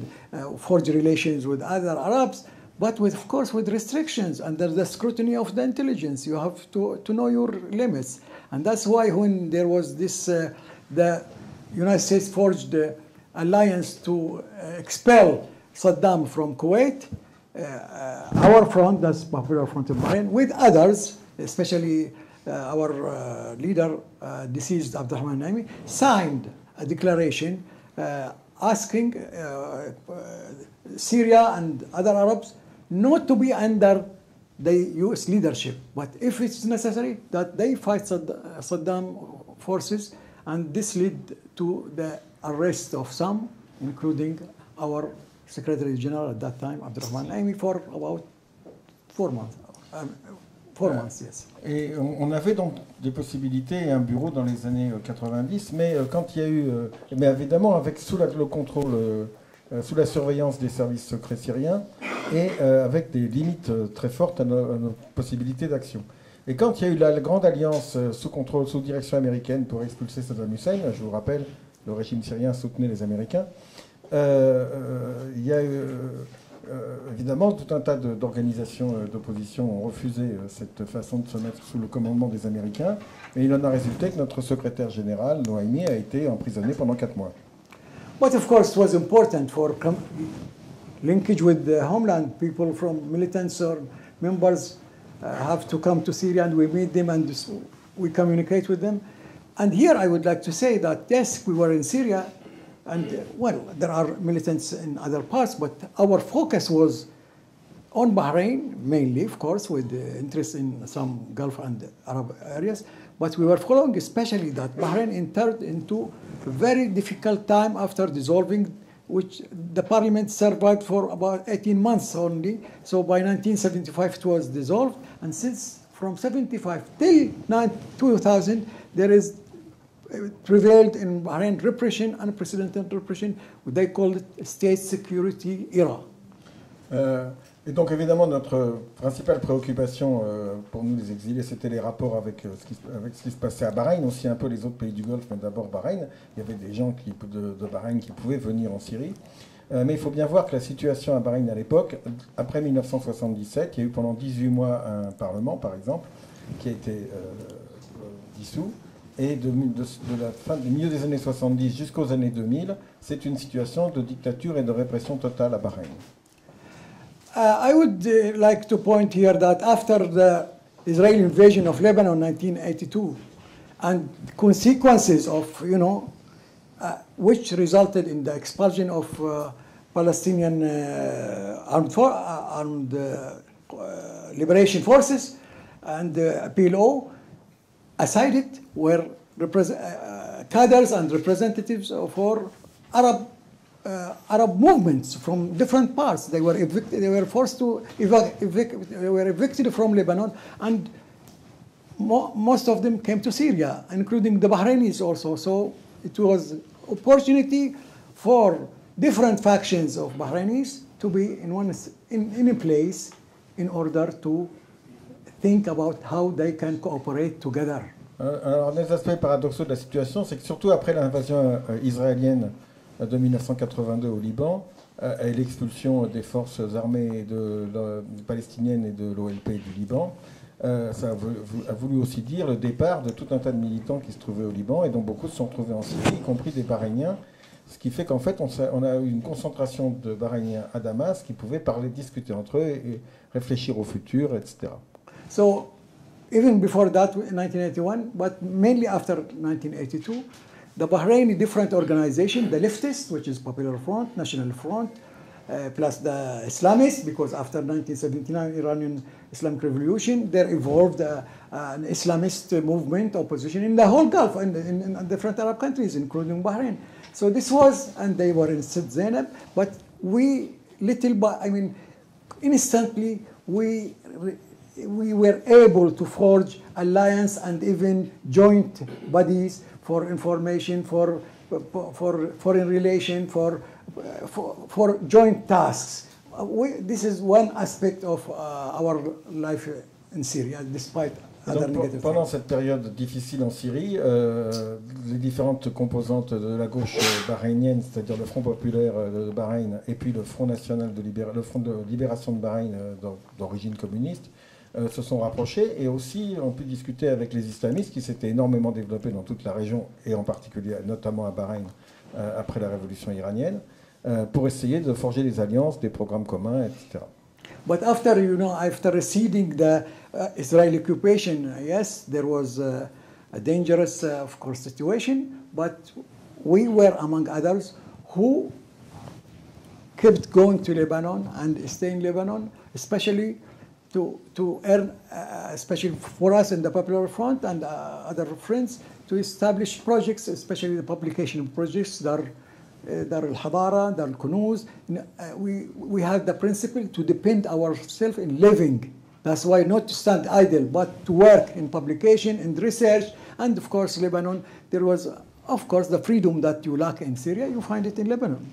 forge relations with other Arabs, but of course with restrictions under the scrutiny of the intelligence. You have to know your limits, and that's why when there was this, the United States forged the alliance to expel Saddam from Kuwait. Our front, that's Popular Front of Bahrain, with others, especially our leader, deceased Abdurrahman Naimi, signed a declaration asking Syria and other Arabs not to be under the U.S. leadership, but if it's necessary, that they fight Saddam forces. And this led to the arrest of some, including our Secretary General at that time, Abdurrahman Naimi, for about 4 months. 4 months, yes. Et on avait donc des possibilités et un bureau dans les années 90, mais quand il y a eu, mais évidemment sous le contrôle, sous la surveillance des services secrets syriens et avec des limites très fortes à nos possibilités d'action. Et quand il y a eu la grande alliance sous contrôle, sous direction américaine pour expulser Saddam Hussein, je vous rappelle, le régime syrien soutenait les Américains, il y a eu évidemment tout un tas d'organisations d'opposition ont refusé cette façon de se mettre sous le commandement des Américains. Et il en a résulté que notre secrétaire général, Noaimi, a été emprisonné pendant 4 mois. But of course, it was important for linkage with the homeland. People from militants or members have to come to Syria, and we meet them and we communicate with them. And here I would like to say that yes, we were in Syria, and well, there are militants in other parts, but our focus was on Bahrain mainly, of course, with interest in some Gulf and Arab areas. But we were following especially that Bahrain entered into a very difficult time after dissolving, which the parliament survived for about 18 months only. So by 1975 it was dissolved, and since from 75 till 2000 there is prevailed in Bahrain repression, unprecedented repression. They call it state security era. Et donc évidemment notre principale préoccupation pour nous les exilés, c'était les rapports avec ce qui se passait à Bahreïn, aussi un peu les autres pays du Golfe, mais d'abord Bahreïn. Il y avait des gens de Bahreïn qui pouvaient venir en Syrie. Mais il faut bien voir que la situation à Bahreïn à l'époque, après 1977, il y a eu pendant 18 mois un parlement, par exemple, qui a été dissous. Et du milieu des années 70 jusqu'aux années 2000, c'est une situation de dictature et de répression totale à Bahreïn. I would like to point here that after the Israeli invasion of Lebanon in 1982 and consequences of, which resulted in the expulsion of Palestinian armed liberation forces and PLO, aside it were cadres and representatives for Arab movements from different parts. They were evicted. They were forced to they were evicted from Lebanon, and most of them came to Syria, including the Bahrainis also. So it was opportunity for different factions of Bahrainis to be in a place in order to think about how they can cooperate together. Alors, un des aspects paradoxaux de la situation, c'est que surtout après l'invasion israélienne de 1982 au Liban et l'expulsion des forces armées palestiniennes et de l'OLP du Liban, ça a voulu aussi dire le départ de tout un tas de militants qui se trouvaient au Liban et dont beaucoup se sont retrouvés en Syrie, y compris des Bahreïniens, ce qui fait qu'en fait on a eu une concentration de Bahreïniens à Damas qui pouvaient parler, discuter entre eux et réfléchir au futur, etc. So, even before that, in 1981, but mainly after 1982, the Bahraini different organizations, the leftists, which is Popular Front, National Front, plus the Islamists, because after 1979 Iranian Islamic Revolution, there evolved an Islamist movement, opposition in the whole Gulf and in different Arab countries, including Bahrain. So this was, and they were in Sid Zainab, but instantly we were able to forge alliance and even joint bodies for information, for foreign relation, for joint tasks. This is one aspect of our life in Syria, despite other negative pendant cette période difficile en Syrie, les différentes composantes de la gauche bahreïnienne, c'est-à-dire le Front populaire de Bahreïn et puis le Front national le Front de libération de Bahreïn d'origine communiste, se sont rapprochés et aussi ont pu discuter avec les islamistes qui s'étaient énormément développés dans toute la région et en particulier notamment à Bahreïn après la révolution iranienne pour essayer de forger des alliances, des programmes communs, etc. But after receding the Israeli occupation, yes, there was a dangerous, of course, situation. But we were among others who kept going to Lebanon and stay in Lebanon, especially to earn, especially for us in the Popular Front and other friends, to establish projects, especially the publication projects, Dar al-Hadara, Dar al-Kunuz. We have the principle to depend ourselves in living. That's why not to stand idle, but to work in publication and research. And of course, Lebanon, there was, of course, the freedom that you lack in Syria, you find it in Lebanon.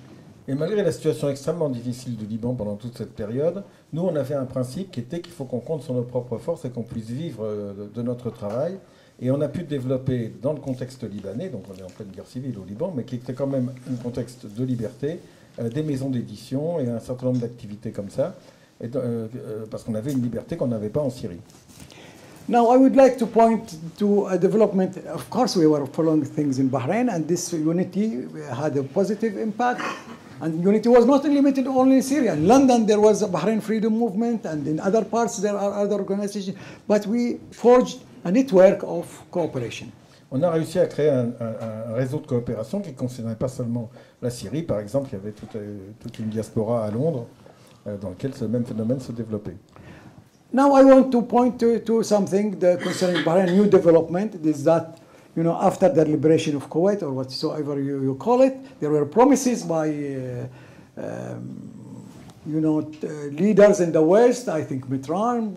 Et malgré la situation extrêmement difficile du Liban pendant toute cette période, nous, on avait un principe qui était qu'il faut qu'on compte sur nos propres forces et qu'on puisse vivre de notre travail. Et on a pu développer dans le contexte libanais, donc on est en pleine guerre civile au Liban, mais qui était quand même un contexte de liberté, des maisons d'édition et un certain nombre d'activités comme ça, parce qu'on avait une liberté qu'on n'avait pas en Syrie. Now, I would like to point to a development. Of course, we were following things in Bahrain, and this unity had a positive impact. And unity was not limited only in Syria. In London, there was a Bahrain Freedom Movement, and in other parts, there are other organizations. But we forged a network of cooperation. On a réussi à créer un réseau de coopération qui ne concernait pas seulement la Syrie. Par exemple, il y avait toute une diaspora à Londres dans laquelle ce même phénomène se développait. Now I want to point to something concerning Bahrain, new development, is that, you know, after the liberation of Kuwait, or whatsoever you call it, there were promises by, leaders in the West, I think Mitterrand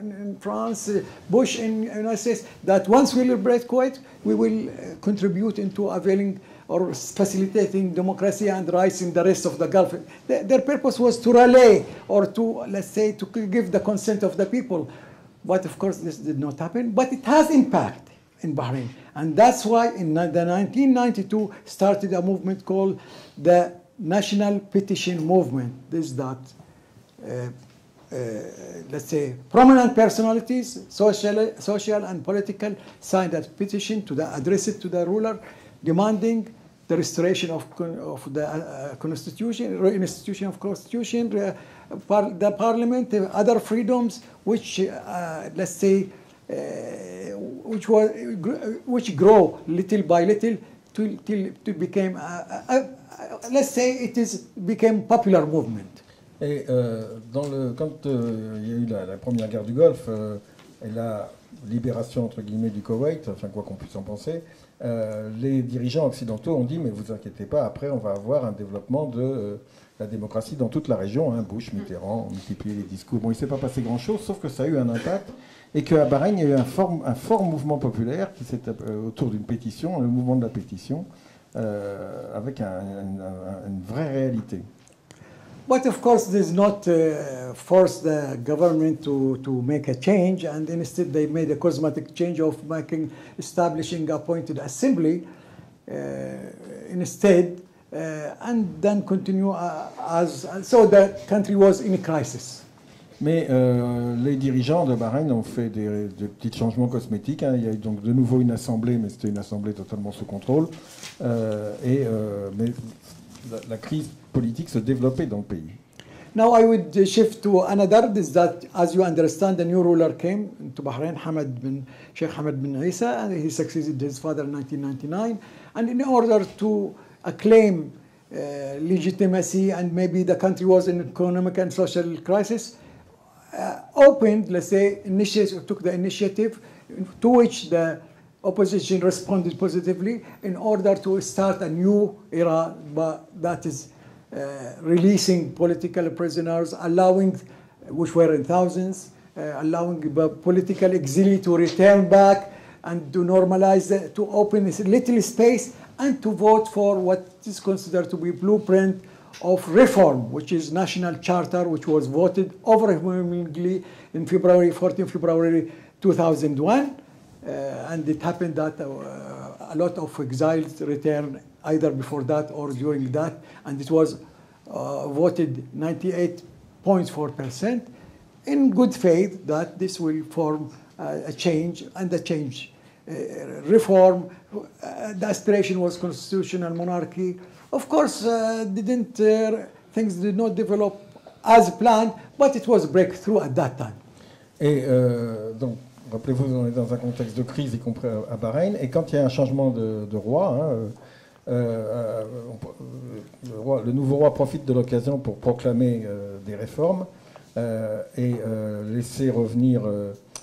in France, Bush in the United States, that once we liberate Kuwait, we will contribute into availing or facilitating democracy and rights in the rest of the Gulf. Their purpose was to rally or to, let's say, to give the consent of the people. But of course, this did not happen. But it has impact in Bahrain. And that's why in the 1992 started a movement called the National Petition Movement. This is that, let's say, prominent personalities, social and political, signed a petition address it to the ruler, demanding the restoration of the constitution, reinstitution of constitution, the parliament, other freedoms, which let's say, which grow little by little till became, let's say, became popular movement. Et quand il y a eu la première guerre du Golfe et la libération entre guillemets du Koweït, enfin quoi qu'on puisse en penser, les dirigeants occidentaux ont dit mais vous inquiétez pas, après on va avoir un développement de la démocratie dans toute la région. Bush, Mitterrand ont multiplié les discours. Bon, il ne s'est pas passé grand-chose, sauf que ça a eu un impact et qu'à Bahreïn, il y a eu un fort mouvement populaire qui s'est autour d'une pétition, le mouvement de la pétition, avec une vraie réalité. But of course, this not force the government to make a change, and instead they made a cosmetic change of establishing appointed assembly instead, and then continue so the country was in a crisis. Mais les dirigeants de Bahreïn ont fait des petits changements cosmétiques. Il y a eu donc de nouveau une assemblée, mais c'était une assemblée totalement sous contrôle. Mais la crise politique se développait dans le pays. Now I would shift to another. Is that, as you understand, the new ruler came into Bahrain, Sheikh Hamad bin Isa, and he succeeded his father in 1999. And in order to acclaim legitimacy, and maybe the country was in economic and social crisis, opened, let's say, took the initiative, to which the opposition responded positively in order to start a new era, but that is releasing political prisoners, allowing, which were in thousands, allowing political exili to return back and to normalize, to open a little space and to vote for what is considered to be blueprint of reform, which is National Charter, which was voted overwhelmingly in 14 February 2001. And it happened that a lot of exiles returned either before that or during that, and it was voted 98.4% in good faith that this will form a change, and the change reform. The aspiration was constitutional monarchy. Of course, things did not develop as planned, but it was a breakthrough at that time. Et donc, rappelez-vous, on est dans un contexte de crise, y compris à Bahreïn, et quand il y a un changement de roi, le nouveau roi profite de l'occasion pour proclamer des réformes et laisser revenir,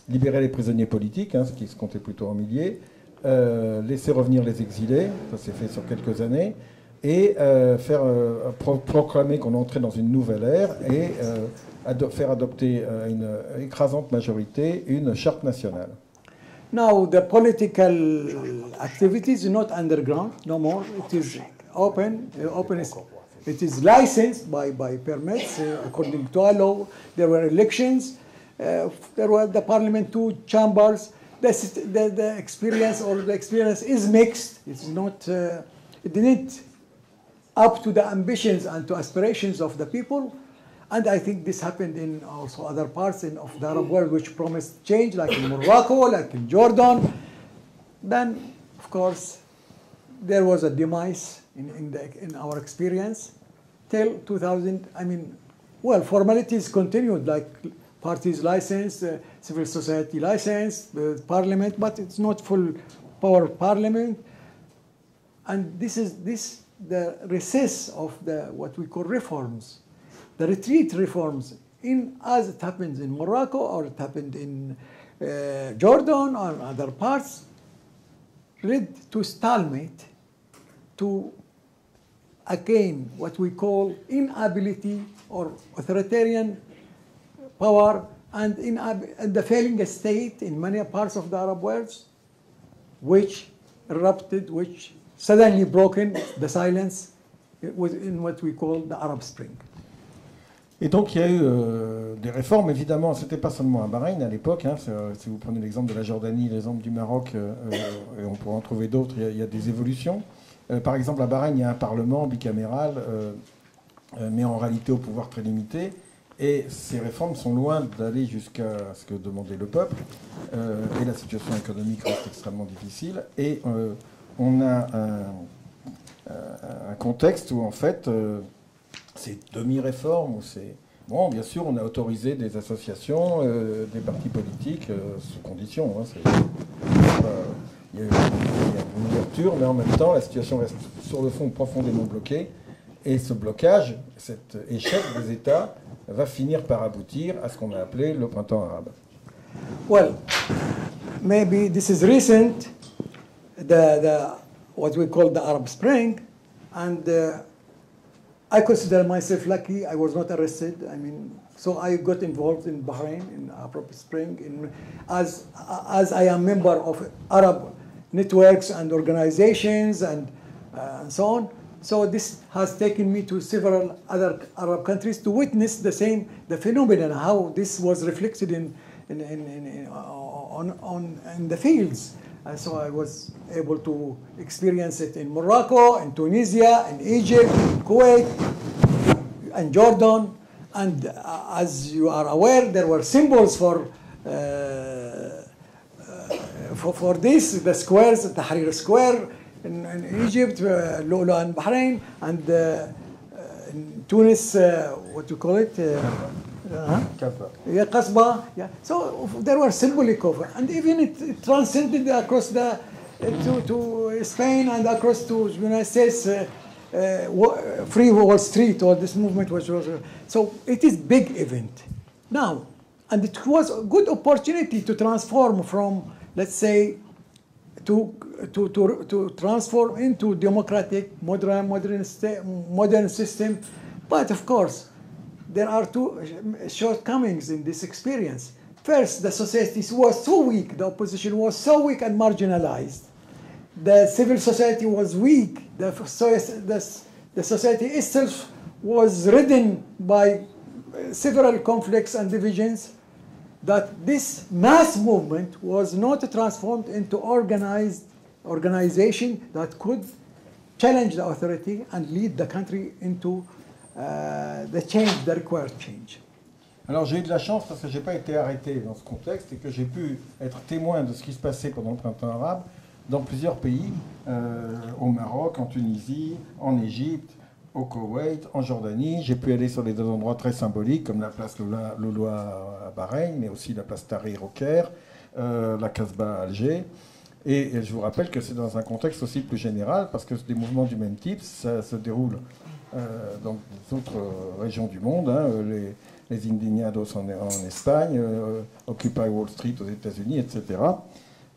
libérer les prisonniers politiques, ce qui se comptait plutôt en milliers, laisser revenir les exilés, ça s'est fait sur quelques années, et proclamer qu'on entrait dans une nouvelle ère et faire adopter à une écrasante majorité une charte nationale. Now, the political activity is not underground no more. It is open. It is licensed by permits according to our law. There were elections. There were the parliament, 2 chambers. The experience is mixed. It's not. It didn't up to the ambitions and to aspirations of the people. And I think this happened in also other parts of the Arab world which promised change, like in Morocco, like in Jordan. Then, of course, there was a demise in our experience till 2000. I mean, well, formalities continued, like parties licensed, civil society licensed, parliament, but it's not full power parliament. And this is the recess of the what we call reforms, the retreat reforms, as it happens in Morocco or it happened in Jordan or other parts, led to stalemate, to again what we call inability or authoritarian power and the failing state in many parts of the Arab world, which erupted, which suddenly broken the silence in what we call the Arab Spring. Et donc il y a eu des réformes, évidemment, c'était pas seulement à Bahreïn à l'époque, hein, si vous prenez l'exemple de la Jordanie, l'exemple du Maroc, et on pourra en trouver d'autres, il y a des évolutions. Par exemple, à Bahreïn, il y a un parlement bicaméral, mais en réalité au pouvoir très limité, et ces réformes sont loin d'aller jusqu'à ce que demandait le peuple, et la situation économique reste extrêmement difficile, et on a un contexte où en fait c'est demi-réforme, bon, bien sûr, on a autorisé des associations, des partis politiques sous condition. Hein, il y a une ouverture, mais en même temps, la situation reste sur le fond profondément bloquée. Et ce blocage, cet échec des États, va finir par aboutir à ce qu'on a appelé le printemps arabe. Well, maybe this is recent, what we call the Arab Spring, and I consider myself lucky. I was not arrested. I mean, so I got involved in Bahrain in Arab Spring, as I am member of Arab networks and organizations and so on. So this has taken me to several other Arab countries to witness the phenomenon, how this was reflected in the fields. So I was able to experience it in Morocco, in Tunisia, in Egypt, in Kuwait, and Jordan. And as you are aware, there were symbols for this, the squares, the Tahrir Square in Egypt, Lulu and Bahrain, and in Tunis, what do you call it? Qasba. Yeah. So there were symbolic of, and even it transcended across to Spain and across to the United States, Free Wall Street, or this movement was. So it is big event now, and it was a good opportunity to transform from, let's say, to transform into democratic, modern system, but of course. There are 2 shortcomings in this experience. First, the society was so weak, the opposition was so weak and marginalized. The civil society was weak. The society itself was ridden by several conflicts and divisions, that this mass movement was not transformed into organization that could challenge the authority and lead the country into the required change. Alors j'ai eu de la chance parce que j'ai pas été arrêté dans ce contexte et que j'ai pu être témoin de ce qui se passait pendant le printemps arabe dans plusieurs pays, au Maroc, en Tunisie, en Égypte, au Koweït, en Jordanie. J'ai pu aller sur des endroits très symboliques comme la place Loloa à Bahreïn, mais aussi la place Tahrir au Caire, la Casbah à Alger. Et je vous rappelle que c'est dans un contexte aussi plus général parce que des mouvements du même type, ça se déroule dans d'autres régions du monde, hein, les Indignados en Espagne, Occupy Wall Street aux États-Unis, etc.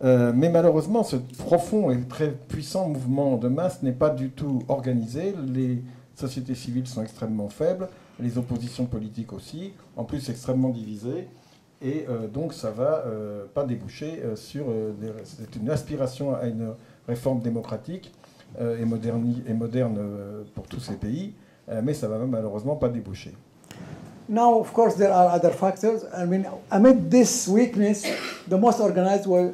Mais malheureusement, ce profond et très puissant mouvement de masse n'est pas du tout organisé. Les sociétés civiles sont extrêmement faibles, les oppositions politiques aussi, en plus extrêmement divisées. Et donc ça va pas déboucher sur c'est une aspiration à une réforme démocratique et moderne pour tous ces pays, mais ça va malheureusement pas déboucher. Now, of course, there are other factors. I mean, amid this weakness, the most organized were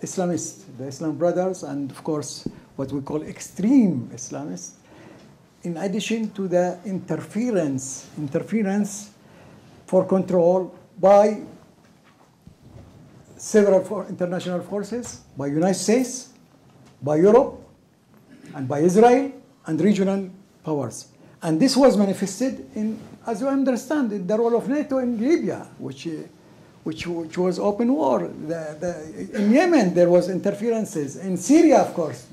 Islamists, the Islam Brothers, and of course, what we call extreme Islamists. In addition to the interference for control by several international forces, by United States, by Europe, and by Israel, and regional powers. And this was manifested in, as you understand, in the role of NATO in Libya, which was open war. In Yemen, there was interferences. In Syria, of course.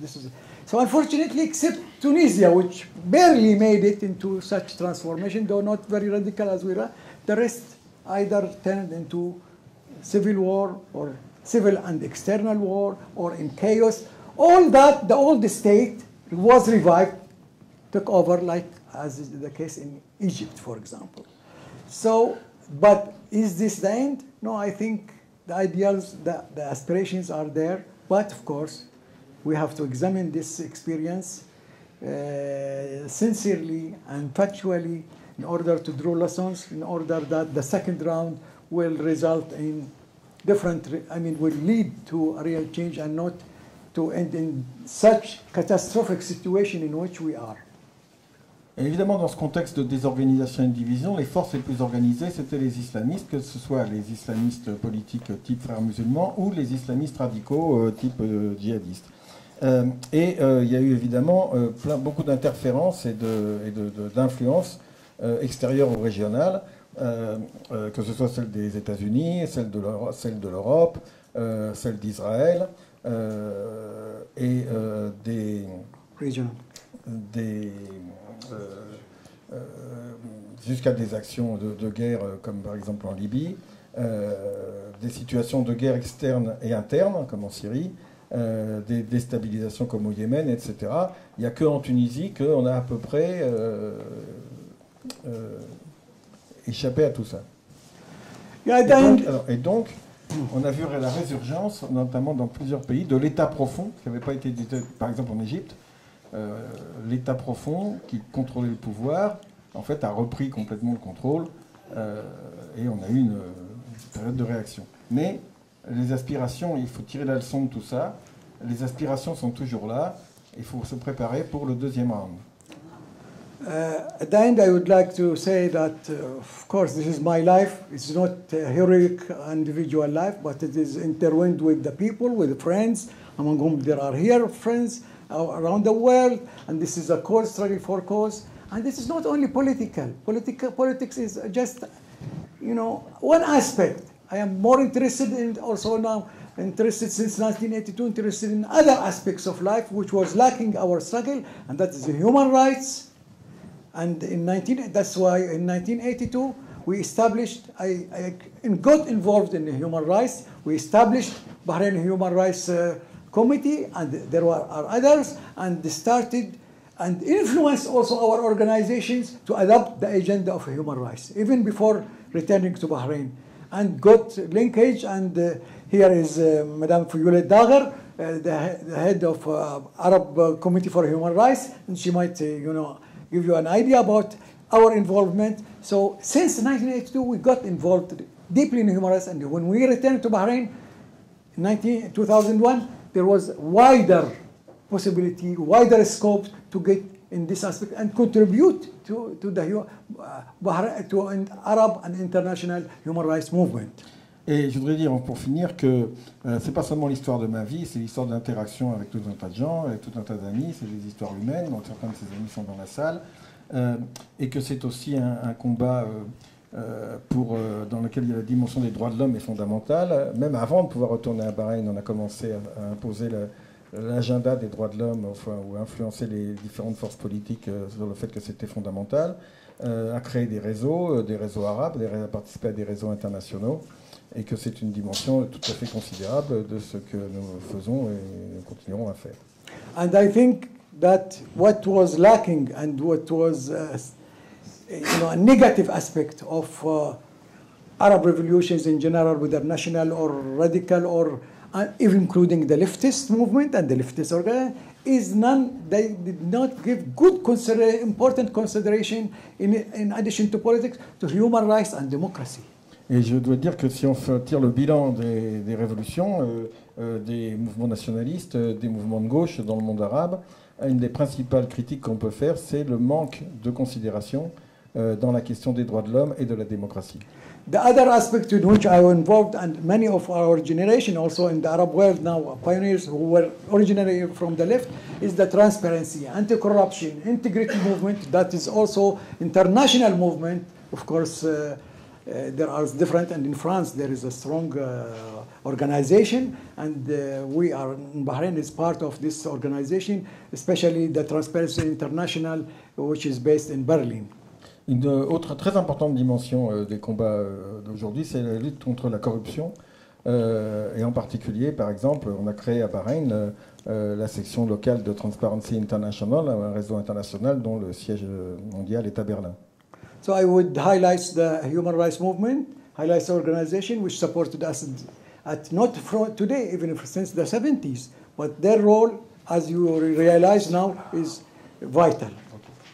So unfortunately, except Tunisia, which barely made it into such transformation, though not very radical as we are, the rest either turned into civil war or civil and external war or in chaos. All that, the old state was revived, took over, like as is the case in Egypt, for example. So, but is this the end? No, I think the ideals, the aspirations are there, but of course, we have to examine this experience sincerely and factually in order to draw lessons, in order that the second round will result in will lead to a real change and not to end in such catastrophic situation in which we are. Et évidemment, dans ce contexte de désorganisation et de division, les forces les plus organisées, c'était les islamistes, que ce soit les islamistes politiques type frères musulmans ou les islamistes radicaux type djihadistes. Il y a eu évidemment beaucoup d'interférences et d'influences extérieures ou régionales, que ce soit celle des États-Unis, celle de l'Europe, celle d'Israël, et jusqu'à des actions de guerre, comme par exemple en Libye, des situations de guerre externes et internes, comme en Syrie, des déstabilisations comme au Yémen, etc. Il n'y a qu'en Tunisie qu'on a à peu près échappé à tout ça. Et donc, on a vu la résurgence, notamment dans plusieurs pays, de l'État profond, qui n'avait pas été dit, par exemple en Égypte. L'État profond, qui contrôlait le pouvoir, en fait, a repris complètement le contrôle, et on a eu une période de réaction. Mais les aspirations, il faut tirer la leçon de tout ça. Les aspirations sont toujours là. Il faut se préparer pour le deuxième round. At the end, I would like to say that, of course, this is my life. It's not a heroic individual life, but it is intertwined with the people, with the friends, among whom there are here friends around the world. And this is a cause, struggle for cause. And this is not only political. Politics is just, one aspect. I am more interested in, also now interested since 1982, interested in other aspects of life which was lacking our struggle, and that is the human rights. And that's why in 1982 we established, I got involved in human rights. We established Bahrain Human Rights Committee, and there are others, and they started and influenced also our organizations to adopt the agenda of human rights, even before returning to Bahrain. And got linkage, and here is Madame Fuyoulet Dagher, the head of Arab Committee for Human Rights, and she might, give you an idea about our involvement. So since 1982, we got involved deeply in human rights, and when we returned to Bahrain in 2001, there was wider possibility, wider scope to get in this aspect and contribute to an Arab and international human rights movement. Et je voudrais dire pour finir que c'est pas seulement l'histoire de ma vie, c'est l'histoire d'interaction avec tout un tas de gens, avec tout un tas d'amis, c'est des histoires humaines, donc certains de ces amis sont dans la salle, et que c'est aussi un combat dans lequel il y a la dimension des droits de l'homme est fondamentale. Même avant de pouvoir retourner à Bahreïn, on a commencé à imposer l'agenda des droits de l'homme, ou influencer les différentes forces politiques sur le fait que c'était fondamental, à créer des réseaux arabes, à participer à des réseaux internationaux, et que c'est une dimension tout à fait considérable de ce que nous faisons et nous continuerons à faire. And I think that what was lacking and what was a negative aspect of Arab revolutions in general, whether national or radical or even including the leftist movement and the leftist organization, is none. They did not give good important consideration in addition to politics to human rights and democracy. Et je dois dire que si on tire le bilan des révolutions, des mouvements nationalistes, des mouvements de gauche dans le monde arabe, une des principales critiques qu'on peut faire, c'est le manque de considération dans la question des droits de l'homme et de la démocratie. The other aspect in which I was involved, and many of our generation also in the Arab world now, pioneers who were originally from the left, is the transparency, anti-corruption, integrity movement. That is also international movement. Of course, there are different, and in France there is a strong organization, and we are in Bahrain is part of this organization, especially the Transparency International, which is based in Berlin. Une autre très importante dimension des combats d'aujourd'hui, c'est la lutte contre la corruption. Et en particulier, par exemple, on a créé à Bahreïn la section locale de Transparency International, un réseau international dont le siège mondial est à Berlin. So I would highlight the human rights movement, highlight the organization which supported us at not from today, even since the 70s, but their role, as you realize now, is vital.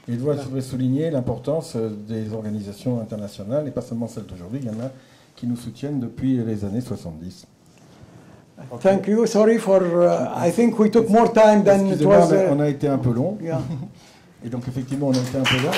Il doit souligner l'importance des organisations internationales, et pas seulement celles d'aujourd'hui, il y en a qui nous soutiennent depuis les années 70. Okay. Thank you. Sorry for. I think we took more time than it was. On a été un peu long. Yeah. Et donc effectivement, on a été un peu long.